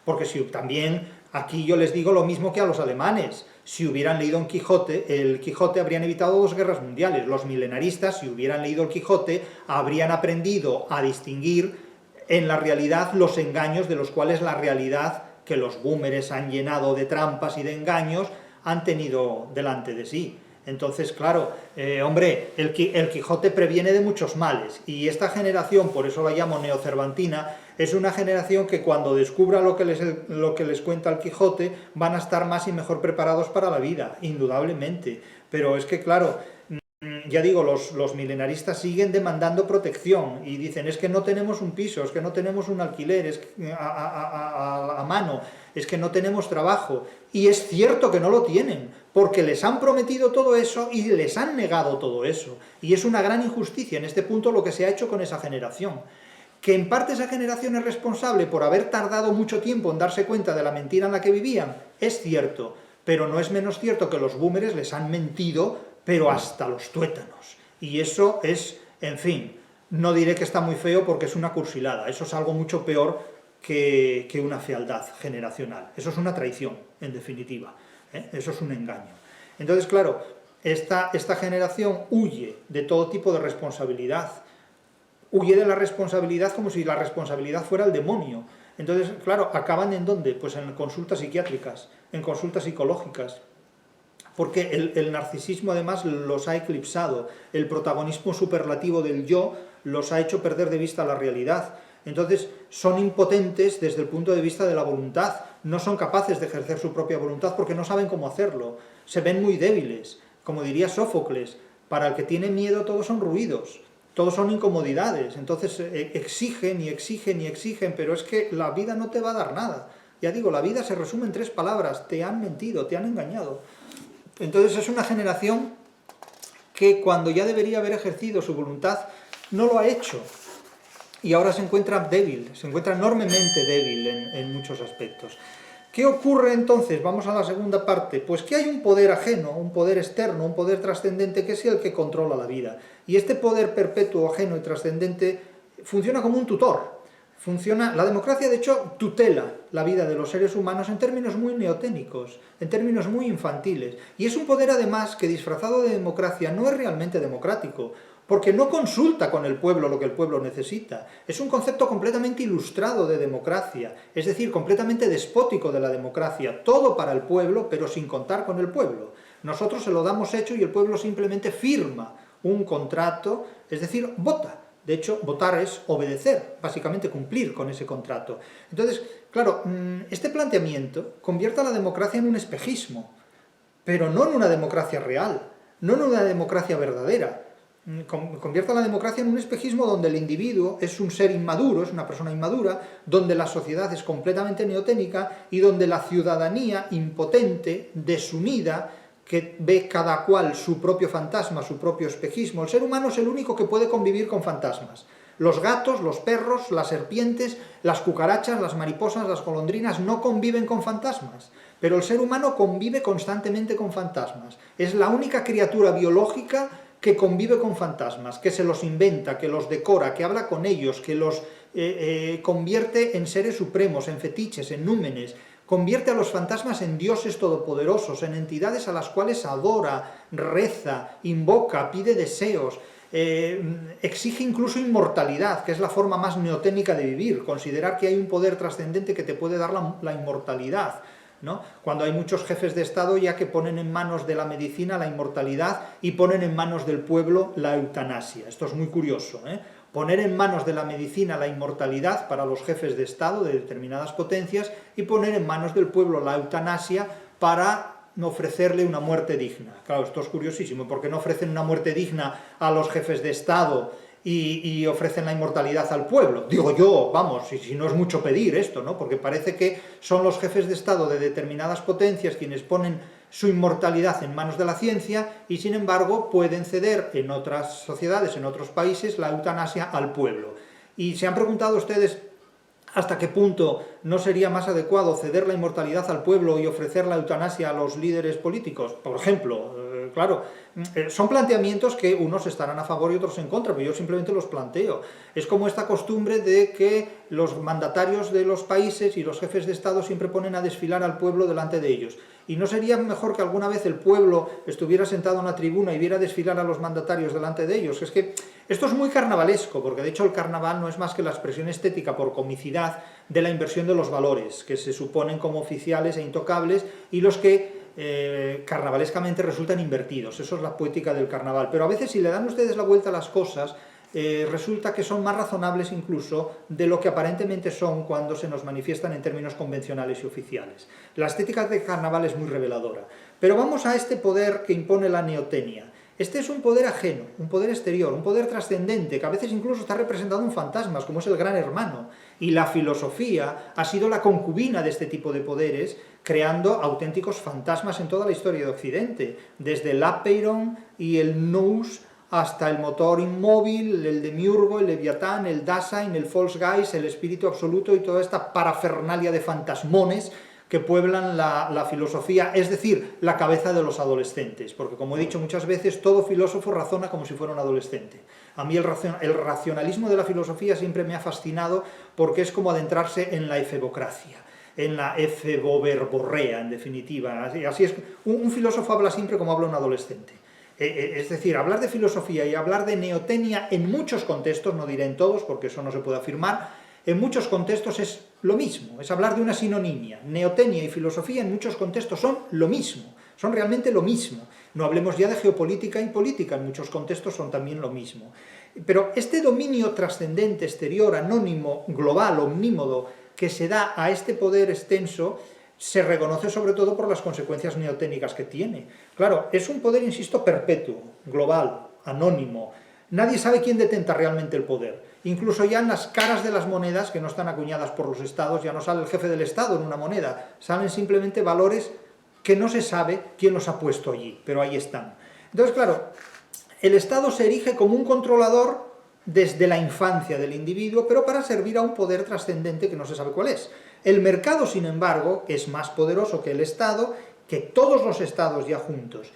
porque si también aquí yo les digo lo mismo que a los alemanes. Si hubieran leído el Quijote habrían evitado 2 guerras mundiales. Los milenaristas, si hubieran leído el Quijote, habrían aprendido a distinguir en la realidad los engaños de los cuales la realidad que los boomers han llenado de trampas y de engaños han tenido delante de sí. Entonces, claro, hombre, el Quijote previene de muchos males, y esta generación, por eso la llamo neocervantina, es una generación que cuando descubra lo que les cuenta el Quijote van a estar más y mejor preparados para la vida, indudablemente. Pero es que, claro, ya digo, los milenaristas siguen demandando protección y dicen, es que no tenemos un piso, es que no tenemos un alquiler a mano, es que no tenemos trabajo. Y es cierto que no lo tienen, porque les han prometido todo eso y les han negado todo eso. Y es una gran injusticia en este punto lo que se ha hecho con esa generación. Que en parte esa generación es responsable por haber tardado mucho tiempo en darse cuenta de la mentira en la que vivían, es cierto, pero no es menos cierto que los boomers les han mentido, pero hasta los tuétanos. Y eso es, en fin, No diré que está muy feo porque es una cursilada, eso es algo mucho peor que una fealdad generacional. Eso es una traición, en definitiva, ¿eh? Eso es un engaño. Entonces, claro, esta generación huye de todo tipo de responsabilidad, huye de la responsabilidad como si la responsabilidad fuera el demonio. Entonces, claro, acaban ¿en dónde? Pues en consultas psiquiátricas, en consultas psicológicas, porque el narcisismo además los ha eclipsado, el protagonismo superlativo del yo los ha hecho perder de vista la realidad. Entonces son impotentes desde el punto de vista de la voluntad, no son capaces de ejercer su propia voluntad porque no saben cómo hacerlo, se ven muy débiles. Como diría Sófocles, para el que tiene miedo todos son ruidos, todos son incomodidades, entonces exigen y exigen y exigen, pero es que la vida no te va a dar nada. Ya digo, la vida se resume en 3 palabras, te han mentido, te han engañado. Entonces es una generación que cuando ya debería haber ejercido su voluntad, no lo ha hecho. Y ahora se encuentra débil, se encuentra enormemente débil en muchos aspectos. ¿Qué ocurre entonces? Vamos a la segunda parte. Pues que hay un poder ajeno, un poder externo, un poder trascendente que es el que controla la vida. Y este poder perpetuo, ajeno y trascendente funciona como un tutor. La democracia, de hecho, tutela la vida de los seres humanos en términos muy neoténicos, en términos muy infantiles. Y es un poder, además, que disfrazado de democracia no es realmente democrático, porque no consulta con el pueblo lo que el pueblo necesita. Es un concepto completamente ilustrado de democracia, es decir, completamente despótico de la democracia. Todo para el pueblo, pero sin contar con el pueblo. Nosotros se lo damos hecho y el pueblo simplemente firma un contrato, es decir, vota. De hecho, votar es obedecer, básicamente cumplir con ese contrato. Entonces, claro, este planteamiento convierte a la democracia en un espejismo, pero no en una democracia real, no en una democracia verdadera. Convierte a la democracia en un espejismo donde el individuo es un ser inmaduro, es una persona inmadura, donde la sociedad es completamente neoténica y donde la ciudadanía impotente, desunida, que ve cada cual su propio fantasma, su propio espejismo. El ser humano es el único que puede convivir con fantasmas. Los gatos, los perros, las serpientes, las cucarachas, las mariposas, las golondrinas no conviven con fantasmas, pero el ser humano convive constantemente con fantasmas. Es la única criatura biológica que convive con fantasmas, que se los inventa, que los decora, que habla con ellos, que los convierte en seres supremos, en fetiches, en númenes. Convierte a los fantasmas en dioses todopoderosos, en entidades a las cuales adora, reza, invoca, pide deseos, exige incluso inmortalidad, que es la forma más neoténica de vivir, considerar que hay un poder trascendente que te puede dar la inmortalidad, ¿no? Cuando hay muchos jefes de Estado ya que ponen en manos de la medicina la inmortalidad y ponen en manos del pueblo la eutanasia. Esto es muy curioso, ¿eh? Poner en manos de la medicina la inmortalidad para los jefes de Estado de determinadas potencias y poner en manos del pueblo la eutanasia para ofrecerle una muerte digna. Claro, esto es curiosísimo, porque no ofrecen una muerte digna a los jefes de Estado y ofrecen la inmortalidad al pueblo. Digo yo, vamos, si no es mucho pedir esto, ¿no? Porque parece que son los jefes de Estado de determinadas potencias quienes ponen su inmortalidad en manos de la ciencia y sin embargo pueden ceder en otras sociedades, en otros países, la eutanasia al pueblo. Y se han preguntado ustedes hasta qué punto no sería más adecuado ceder la inmortalidad al pueblo y ofrecer la eutanasia a los líderes políticos. Por ejemplo, claro, son planteamientos que unos estarán a favor y otros en contra, pero yo simplemente los planteo. Es como esta costumbre de que los mandatarios de los países y los jefes de Estado siempre ponen a desfilar al pueblo delante de ellos. ¿Y no sería mejor que alguna vez el pueblo estuviera sentado en una tribuna y viera desfilar a los mandatarios delante de ellos? Es que esto es muy carnavalesco, porque de hecho el carnaval no es más que la expresión estética por comicidad de la inversión de los valores, que se suponen como oficiales e intocables, y los que carnavalescamente resultan invertidos. Eso es la poética del carnaval. Pero a veces, si le dan ustedes la vuelta a las cosas, resulta que son más razonables incluso de lo que aparentemente son cuando se nos manifiestan en términos convencionales y oficiales. La estética del carnaval es muy reveladora. Pero vamos a este poder que impone la neotenia. Este es un poder ajeno, un poder exterior, un poder trascendente, que a veces incluso está representado en fantasmas, como es el Gran Hermano. Y la filosofía ha sido la concubina de este tipo de poderes, creando auténticos fantasmas en toda la historia de Occidente, desde el Apeiron y el Nous, hasta el motor inmóvil, el demiurgo, el leviatán, el Dasein, el false geist, el espíritu absoluto y toda esta parafernalia de fantasmones que pueblan la filosofía, es decir, la cabeza de los adolescentes, porque como he dicho muchas veces, todo filósofo razona como si fuera un adolescente. A mí el racionalismo de la filosofía siempre me ha fascinado porque es como adentrarse en la efebocracia, en la efeboverborrea, en definitiva. Así es. Un filósofo habla siempre como habla un adolescente. Es decir, hablar de filosofía y hablar de neotenia en muchos contextos, no diré en todos porque eso no se puede afirmar, en muchos contextos es lo mismo, es hablar de una sinonimia. Neotenia y filosofía en muchos contextos son lo mismo, son realmente lo mismo. No hablemos ya de geopolítica y política, en muchos contextos son también lo mismo. Pero este dominio trascendente, exterior, anónimo, global, omnímodo, que se da a este poder extenso, se reconoce sobre todo por las consecuencias neoténicas que tiene. Claro, es un poder, insisto, perpetuo, global, anónimo. Nadie sabe quién detenta realmente el poder. Incluso ya en las caras de las monedas, que no están acuñadas por los estados, ya no sale el jefe del estado en una moneda, salen simplemente valores que no se sabe quién los ha puesto allí, pero ahí están. Entonces, claro, el estado se erige como un controlador desde la infancia del individuo, pero para servir a un poder trascendente que no se sabe cuál es. El mercado, sin embargo, es más poderoso que el Estado, que todos los estados ya juntos.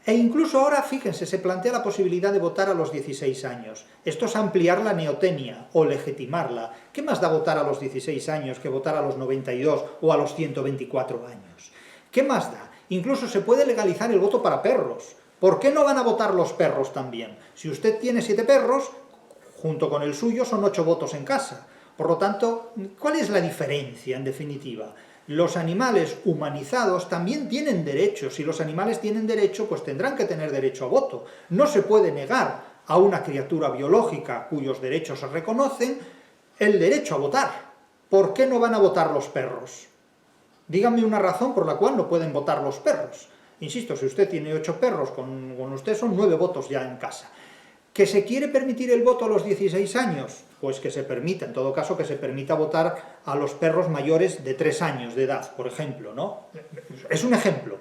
E incluso ahora, fíjense, se plantea la posibilidad de votar a los 16 años. Esto es ampliar la neotenia o legitimarla. ¿Qué más da votar a los 16 años que votar a los 92 o a los 124 años? ¿Qué más da? Incluso se puede legalizar el voto para perros. ¿Por qué no van a votar los perros también? Si usted tiene 7 perros, junto con el suyo son 8 votos en casa. Por lo tanto, ¿cuál es la diferencia en definitiva? Los animales humanizados también tienen derechos. Si los animales tienen derecho, pues tendrán que tener derecho a voto. No se puede negar a una criatura biológica cuyos derechos se reconocen el derecho a votar. ¿Por qué no van a votar los perros? Díganme una razón por la cual no pueden votar los perros. Insisto, si usted tiene 8 perros, con usted son 9 votos ya en casa. ¿Que se quiere permitir el voto a los 16 años? Pues que se permita, en todo caso, que se permita votar a los perros mayores de 3 años de edad, por ejemplo, ¿no? Es un ejemplo.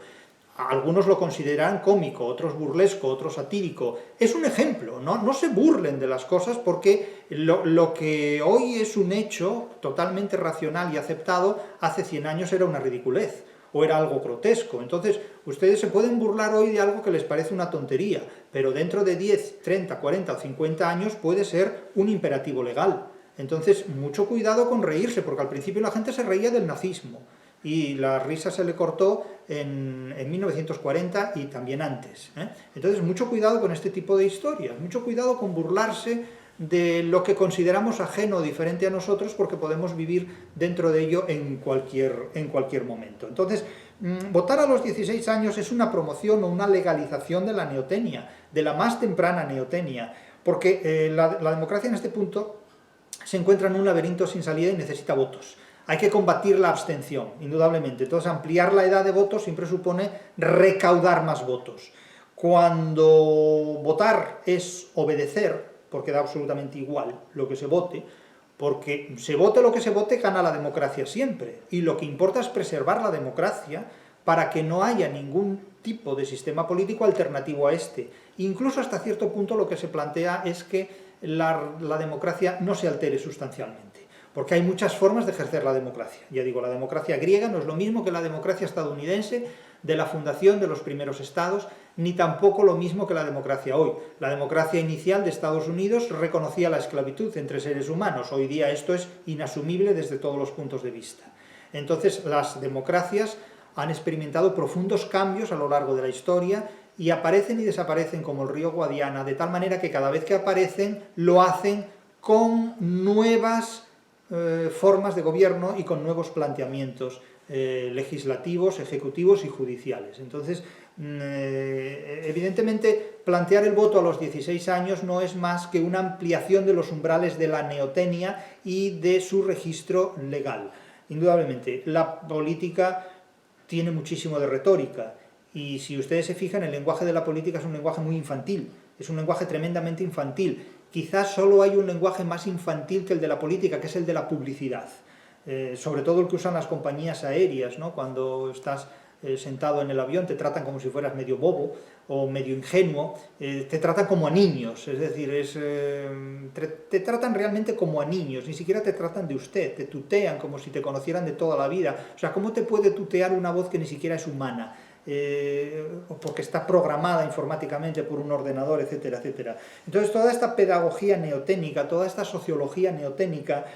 Algunos lo consideran cómico, otros burlesco, otros satírico. Es un ejemplo, ¿no? No se burlen de las cosas porque lo que hoy es un hecho totalmente racional y aceptado, hace 100 años era una ridiculez o era algo grotesco. Entonces, ustedes se pueden burlar hoy de algo que les parece una tontería, pero dentro de 10, 30, 40 o 50 años puede ser un imperativo legal. Entonces, mucho cuidado con reírse, porque al principio la gente se reía del nazismo, y la risa se le cortó en 1940 y también antes, ¿eh? Entonces, mucho cuidado con este tipo de historias, mucho cuidado con burlarse de lo que consideramos ajeno o diferente a nosotros, porque podemos vivir dentro de ello en cualquier momento. Entonces, votar a los 16 años es una promoción o una legalización de la neotenia, de la más temprana neotenia, porque la democracia en este punto se encuentra en un laberinto sin salida y necesita votos. Hay que combatir la abstención, indudablemente. Entonces, ampliar la edad de voto siempre supone recaudar más votos. Cuando votar es obedecer, porque da absolutamente igual lo que se vote, porque se vote lo que se vote, gana la democracia siempre. Y lo que importa es preservar la democracia para que no haya ningún tipo de sistema político alternativo a este. Incluso hasta cierto punto lo que se plantea es que la democracia no se altere sustancialmente. Porque hay muchas formas de ejercer la democracia. Ya digo, la democracia griega no es lo mismo que la democracia estadounidense de la fundación de los primeros estados, ni tampoco lo mismo que la democracia hoy. La democracia inicial de Estados Unidos reconocía la esclavitud entre seres humanos. Hoy día esto es inasumible desde todos los puntos de vista. Entonces, las democracias han experimentado profundos cambios a lo largo de la historia y aparecen y desaparecen como el río Guadiana, de tal manera que cada vez que aparecen lo hacen con nuevas formas de gobierno y con nuevos planteamientos legislativos, ejecutivos y judiciales. Entonces, evidentemente, plantear el voto a los 16 años no es más que una ampliación de los umbrales de la neotenia y de su registro legal. Indudablemente, la política tiene muchísimo de retórica, y si ustedes se fijan, el lenguaje de la política es un lenguaje muy infantil, es un lenguaje tremendamente infantil. Quizás solo hay un lenguaje más infantil que el de la política, que es el de la publicidad. Sobre todo el que usan las compañías aéreas, ¿no? Cuando estás sentado en el avión te tratan como si fueras medio bobo o medio ingenuo, te tratan como a niños, es decir, te tratan realmente como a niños, ni siquiera te tratan de usted, te tutean como si te conocieran de toda la vida. O sea, ¿cómo te puede tutear una voz que ni siquiera es humana? o porque está programada informáticamente por un ordenador, etcétera, etcétera. Entonces toda esta pedagogía neoténica, toda esta sociología neoténica,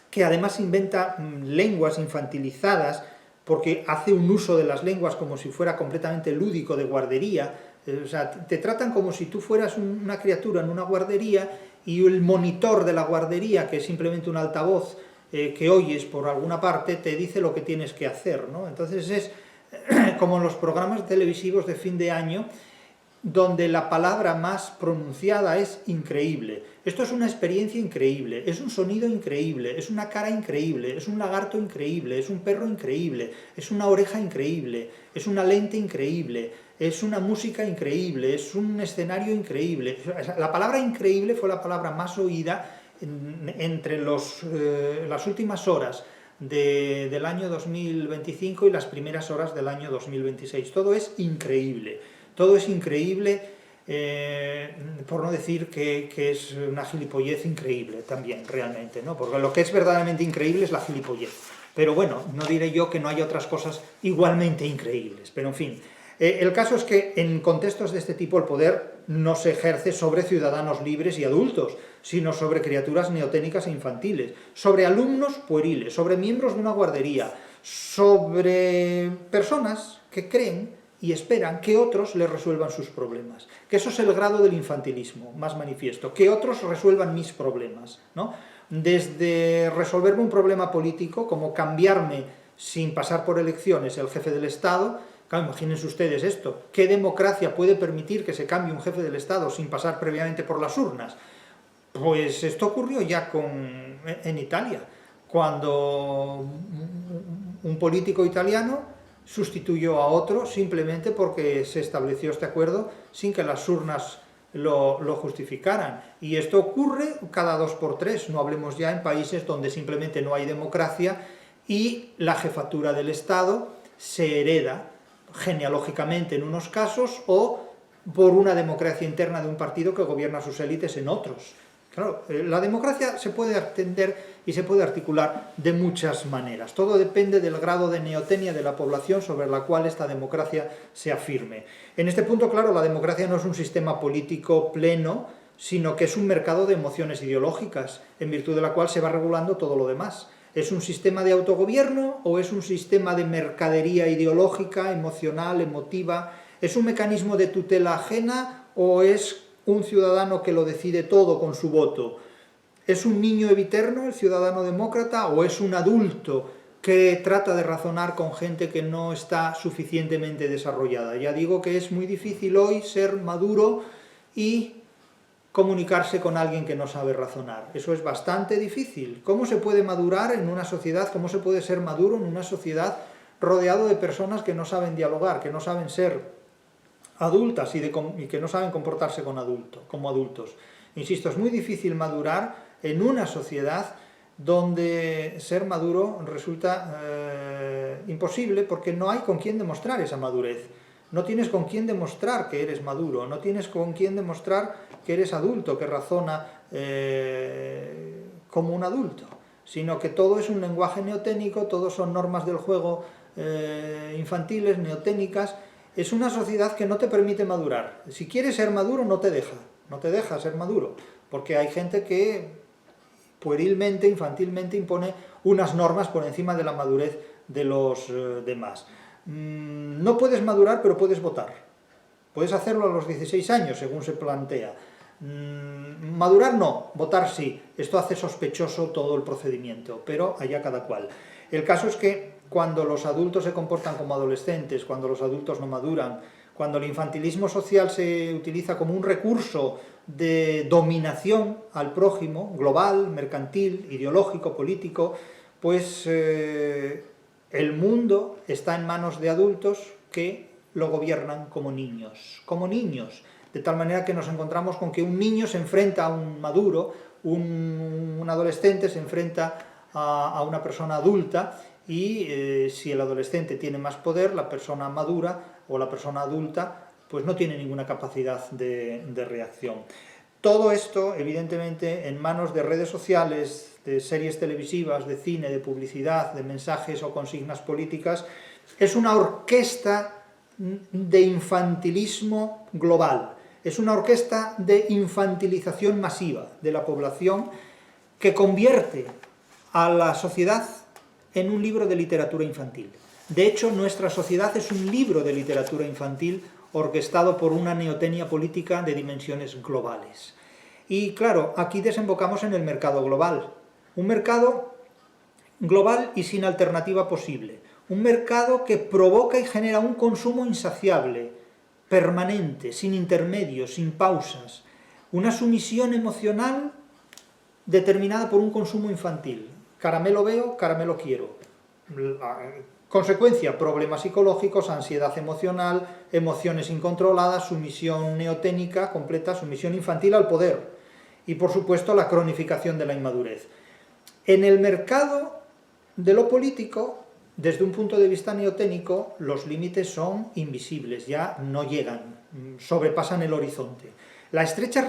que además inventa lenguas infantilizadas, porque hace un uso de las lenguas como si fuera completamente lúdico, de guardería. O sea, te tratan como si tú fueras una criatura en una guardería y el monitor de la guardería, que es simplemente un altavoz que oyes por alguna parte, te dice lo que tienes que hacer, ¿no? Entonces es como en los programas televisivos de fin de año, donde la palabra más pronunciada es increíble. Esto es una experiencia increíble, es un sonido increíble, es una cara increíble, es un lagarto increíble, es un perro increíble, es una oreja increíble, es una lente increíble, es una música increíble, es un escenario increíble. La palabra increíble fue la palabra más oída entre las últimas horas del año 2025 y las primeras horas del año 2026. Todo es increíble. Todo es increíble, por no decir que es una gilipollez increíble también, realmente, ¿no? Porque lo que es verdaderamente increíble es la gilipollez. Pero bueno, no diré yo que no haya otras cosas igualmente increíbles, pero en fin. El caso es que en contextos de este tipo el poder no se ejerce sobre ciudadanos libres y adultos, sino sobre criaturas neoténicas e infantiles, sobre alumnos pueriles, sobre miembros de una guardería, sobre personas que creen y esperan que otros les resuelvan sus problemas. Que eso es el grado del infantilismo más manifiesto, que otros resuelvan mis problemas, ¿no? Desde resolverme un problema político, como cambiarme sin pasar por elecciones el jefe del Estado. Claro, imagínense ustedes esto, ¿qué democracia puede permitir que se cambie un jefe del Estado sin pasar previamente por las urnas? Pues esto ocurrió ya en Italia, cuando un político italiano sustituyó a otro simplemente porque se estableció este acuerdo sin que las urnas lo justificaran. Y esto ocurre cada 2 por 3, no hablemos ya en países donde simplemente no hay democracia y la jefatura del Estado se hereda genealógicamente en unos casos o por una democracia interna de un partido que gobierna sus élites en otros. Claro, la democracia se puede entender y se puede articular de muchas maneras. Todo depende del grado de neotenia de la población sobre la cual esta democracia se afirme. En este punto, claro, la democracia no es un sistema político pleno, sino que es un mercado de emociones ideológicas, en virtud de la cual se va regulando todo lo demás. ¿Es un sistema de autogobierno o es un sistema de mercadería ideológica, emocional, emotiva? ¿Es un mecanismo de tutela ajena o es un ciudadano que lo decide todo con su voto? ¿Es un niño eviterno, el ciudadano demócrata, o es un adulto que trata de razonar con gente que no está suficientemente desarrollada? Ya digo que es muy difícil hoy ser maduro y comunicarse con alguien que no sabe razonar. Eso es bastante difícil. ¿Cómo se puede madurar en una sociedad? ¿Cómo se puede ser maduro en una sociedad rodeado de personas que no saben dialogar, que no saben ser adultas y que no saben comportarse como adultos? Insisto, es muy difícil madurar en una sociedad donde ser maduro resulta imposible porque no hay con quién demostrar esa madurez. No tienes con quién demostrar que eres maduro, no tienes con quién demostrar que eres adulto, que razona como un adulto, sino que todo es un lenguaje neoténico, todo son normas del juego infantiles, neoténicas. Es una sociedad que no te permite madurar. Si quieres ser maduro, no te deja ser maduro, porque hay gente que puerilmente, infantilmente impone unas normas por encima de la madurez de los demás. No puedes madurar, pero puedes votar. Puedes hacerlo a los 16 años, según se plantea. Madurar no, votar sí. Esto hace sospechoso todo el procedimiento, pero allá cada cual. El caso es que cuando los adultos se comportan como adolescentes, cuando los adultos no maduran, cuando el infantilismo social se utiliza como un recurso de dominación al prójimo, global, mercantil, ideológico, político, pues el mundo está en manos de adultos que lo gobiernan como niños, de tal manera que nos encontramos con que un niño se enfrenta a un maduro, un adolescente se enfrenta a una persona adulta, y si el adolescente tiene más poder, la persona madura o la persona adulta pues no tiene ninguna capacidad de reacción. Todo esto, evidentemente, en manos de redes sociales, de series televisivas, de cine, de publicidad, de mensajes o consignas políticas, Es una orquesta de infantilismo global, es una orquesta de infantilización masiva de la población que convierte a la sociedad en un libro de literatura infantil. De hecho, nuestra sociedad es un libro de literatura infantil orquestado por una neotenia política de dimensiones globales. Y claro, aquí desembocamos en el mercado global. Un mercado global y sin alternativa posible. Un mercado que provoca y genera un consumo insaciable, permanente, sin intermedios, sin pausas. Una sumisión emocional determinada por un consumo infantil. Caramelo veo, caramelo quiero. Consecuencia, problemas psicológicos, ansiedad emocional, emociones incontroladas, sumisión neoténica completa, sumisión infantil al poder. Y por supuesto la cronificación de la inmadurez. En el mercado de lo político, desde un punto de vista neoténico, los límites son invisibles, ya no llegan, sobrepasan el horizonte. La estrecha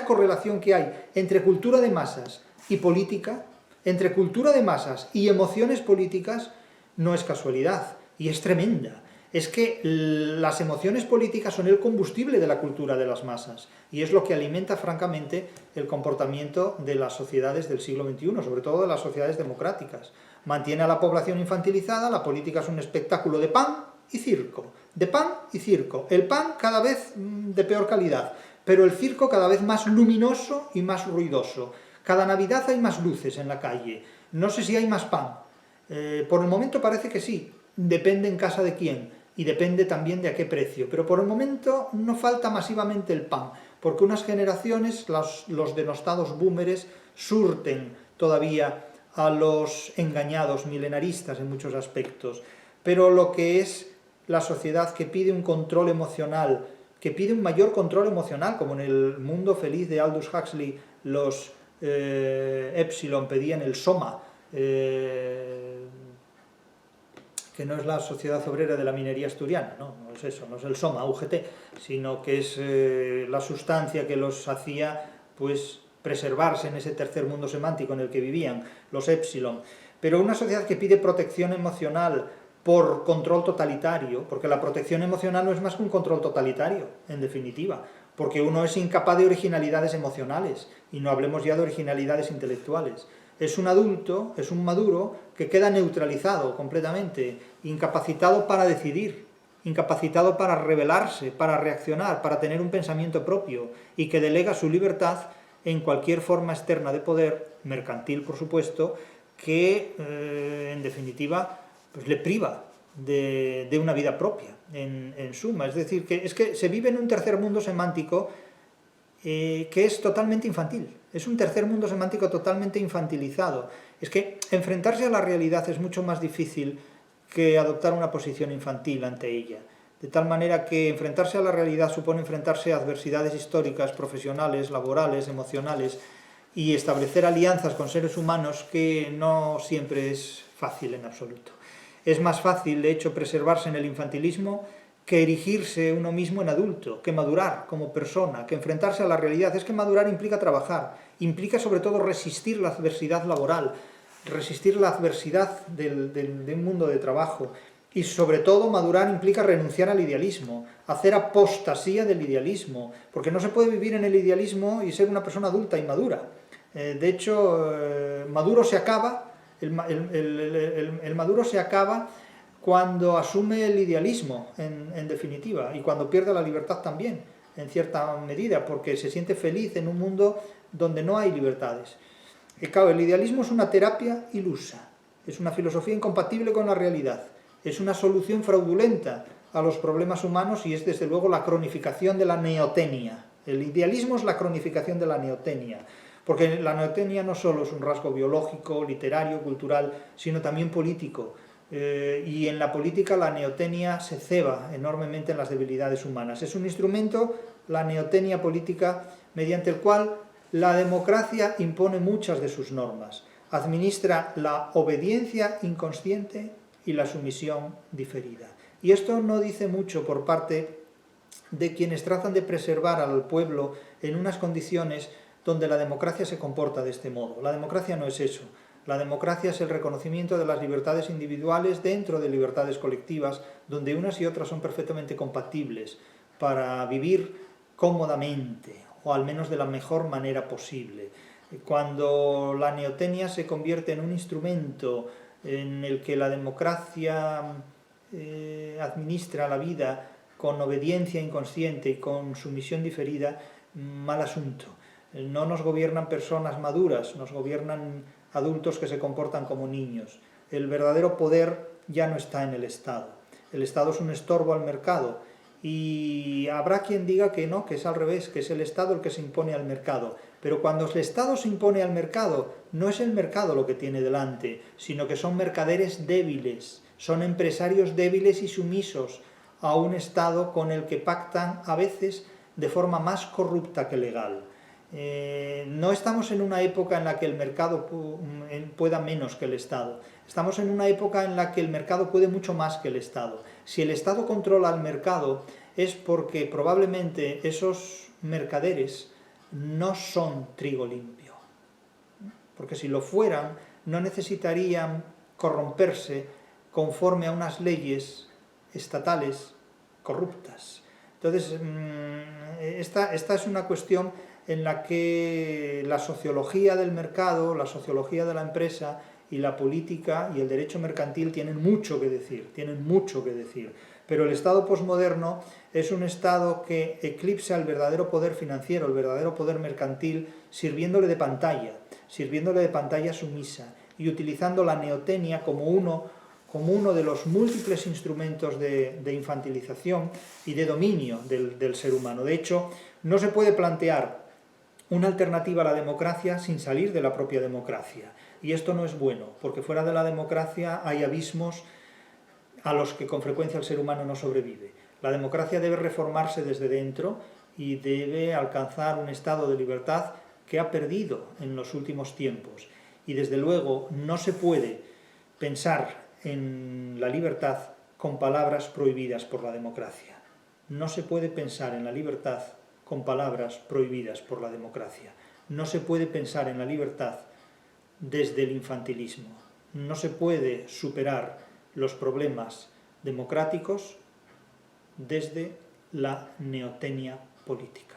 correlación que hay entre cultura de masas y política, entre cultura de masas y emociones políticas, no es casualidad, y es tremenda. Es que las emociones políticas son el combustible de la cultura de las masas, y es lo que alimenta, francamente, el comportamiento de las sociedades del siglo XXI, sobre todo de las sociedades democráticas. Mantiene a la población infantilizada, la política es un espectáculo de pan y circo. De pan y circo. El pan cada vez de peor calidad, pero el circo cada vez más luminoso y más ruidoso. Cada Navidad hay más luces en la calle. No sé si hay más pan. Por el momento parece que sí. Depende en casa de quién. Y depende también de a qué precio. Pero por el momento no falta masivamente el pan. Porque unas generaciones, los denostados boomeres, surten todavía a los engañados milenaristas en muchos aspectos. Pero lo que es la sociedad que pide un control emocional, que pide un mayor control emocional, como en el mundo feliz de Aldous Huxley, los Epsilon pedían el Soma, que no es la Sociedad Obrera de la Minería Asturiana, no es eso, no es el Soma, UGT, sino que es la sustancia que los hacía pues preservarse en ese tercer mundo semántico en el que vivían, los Epsilon. Pero una sociedad que pide protección emocional por control totalitario, porque la protección emocional no es más que un control totalitario, en definitiva, porque uno es incapaz de originalidades emocionales, y no hablemos ya de originalidades intelectuales. Es un adulto, es un maduro, que queda neutralizado completamente, incapacitado para decidir, incapacitado para rebelarse, para reaccionar, para tener un pensamiento propio, y que delega su libertad en cualquier forma externa de poder, mercantil por supuesto, que en definitiva pues le priva de una vida propia, en suma. Es decir, que se vive en un tercer mundo semántico que es totalmente infantil. Es un tercer mundo semántico totalmente infantilizado. Es que enfrentarse a la realidad es mucho más difícil que adoptar una posición infantil ante ella. De tal manera que enfrentarse a la realidad supone enfrentarse a adversidades históricas, profesionales, laborales, emocionales, y establecer alianzas con seres humanos que no siempre es fácil en absoluto. Es más fácil, de hecho, preservarse en el infantilismo que erigirse uno mismo en adulto, que madurar como persona, que enfrentarse a la realidad. Es que madurar implica trabajar, implica sobre todo resistir la adversidad laboral, resistir la adversidad de un mundo de trabajo. Y sobre todo madurar implica renunciar al idealismo, hacer apostasía del idealismo, porque no se puede vivir en el idealismo y ser una persona adulta y madura. De hecho, maduro se acaba, el maduro se acaba cuando asume el idealismo, en definitiva, y cuando pierde la libertad también, en cierta medida, porque se siente feliz en un mundo donde no hay libertades. Y claro, el idealismo es una terapia ilusa, es una filosofía incompatible con la realidad, es una solución fraudulenta a los problemas humanos y es desde luego la cronificación de la neotenia. El idealismo es la cronificación de la neotenia, porque la neotenia no solo es un rasgo biológico, literario, cultural, sino también político. Y en la política la neotenia se ceba enormemente en las debilidades humanas. Es un instrumento, la neotenia política, mediante el cual la democracia impone muchas de sus normas, administra la obediencia inconsciente y la sumisión diferida. Y esto no dice mucho por parte de quienes tratan de preservar al pueblo en unas condiciones donde la democracia se comporta de este modo. La democracia no es eso. La democracia es el reconocimiento de las libertades individuales dentro de libertades colectivas, donde unas y otras son perfectamente compatibles para vivir cómodamente, o al menos de la mejor manera posible. Cuando la neotenia se convierte en un instrumento en el que la democracia administra la vida con obediencia inconsciente y con sumisión diferida, mal asunto. No nos gobiernan personas maduras, nos gobiernan adultos que se comportan como niños. El verdadero poder ya no está en el Estado. El Estado es un estorbo al mercado y habrá quien diga que no, que es al revés, que es el Estado el que se impone al mercado. Pero cuando el Estado se impone al mercado, no es el mercado lo que tiene delante, sino que son mercaderes débiles, son empresarios débiles y sumisos a un Estado con el que pactan a veces de forma más corrupta que legal. No estamos en una época en la que el mercado pueda menos que el Estado. Estamos en una época en la que el mercado puede mucho más que el Estado. Si el Estado controla el mercado es porque probablemente esos mercaderes no son trigo limpio. Porque si lo fueran, no necesitarían corromperse conforme a unas leyes estatales corruptas. Entonces, esta es una cuestión en la que la sociología del mercado, la sociología de la empresa y la política y el derecho mercantil tienen mucho que decir, Pero el Estado posmoderno es un Estado que eclipsa el verdadero poder financiero, el verdadero poder mercantil, sirviéndole de pantalla sumisa y utilizando la neotenia como uno de los múltiples instrumentos de infantilización y de dominio del ser humano. De hecho, no se puede plantear una alternativa a la democracia sin salir de la propia democracia. Y esto no es bueno, porque fuera de la democracia hay abismos a los que con frecuencia el ser humano no sobrevive. La democracia debe reformarse desde dentro y debe alcanzar un estado de libertad que ha perdido en los últimos tiempos. Y desde luego no se puede pensar en la libertad con palabras prohibidas por la democracia. No se puede pensar en la libertad con palabras prohibidas por la democracia. No se puede pensar en la libertad desde el infantilismo. No se puede superar los problemas democráticos desde la neotenia política.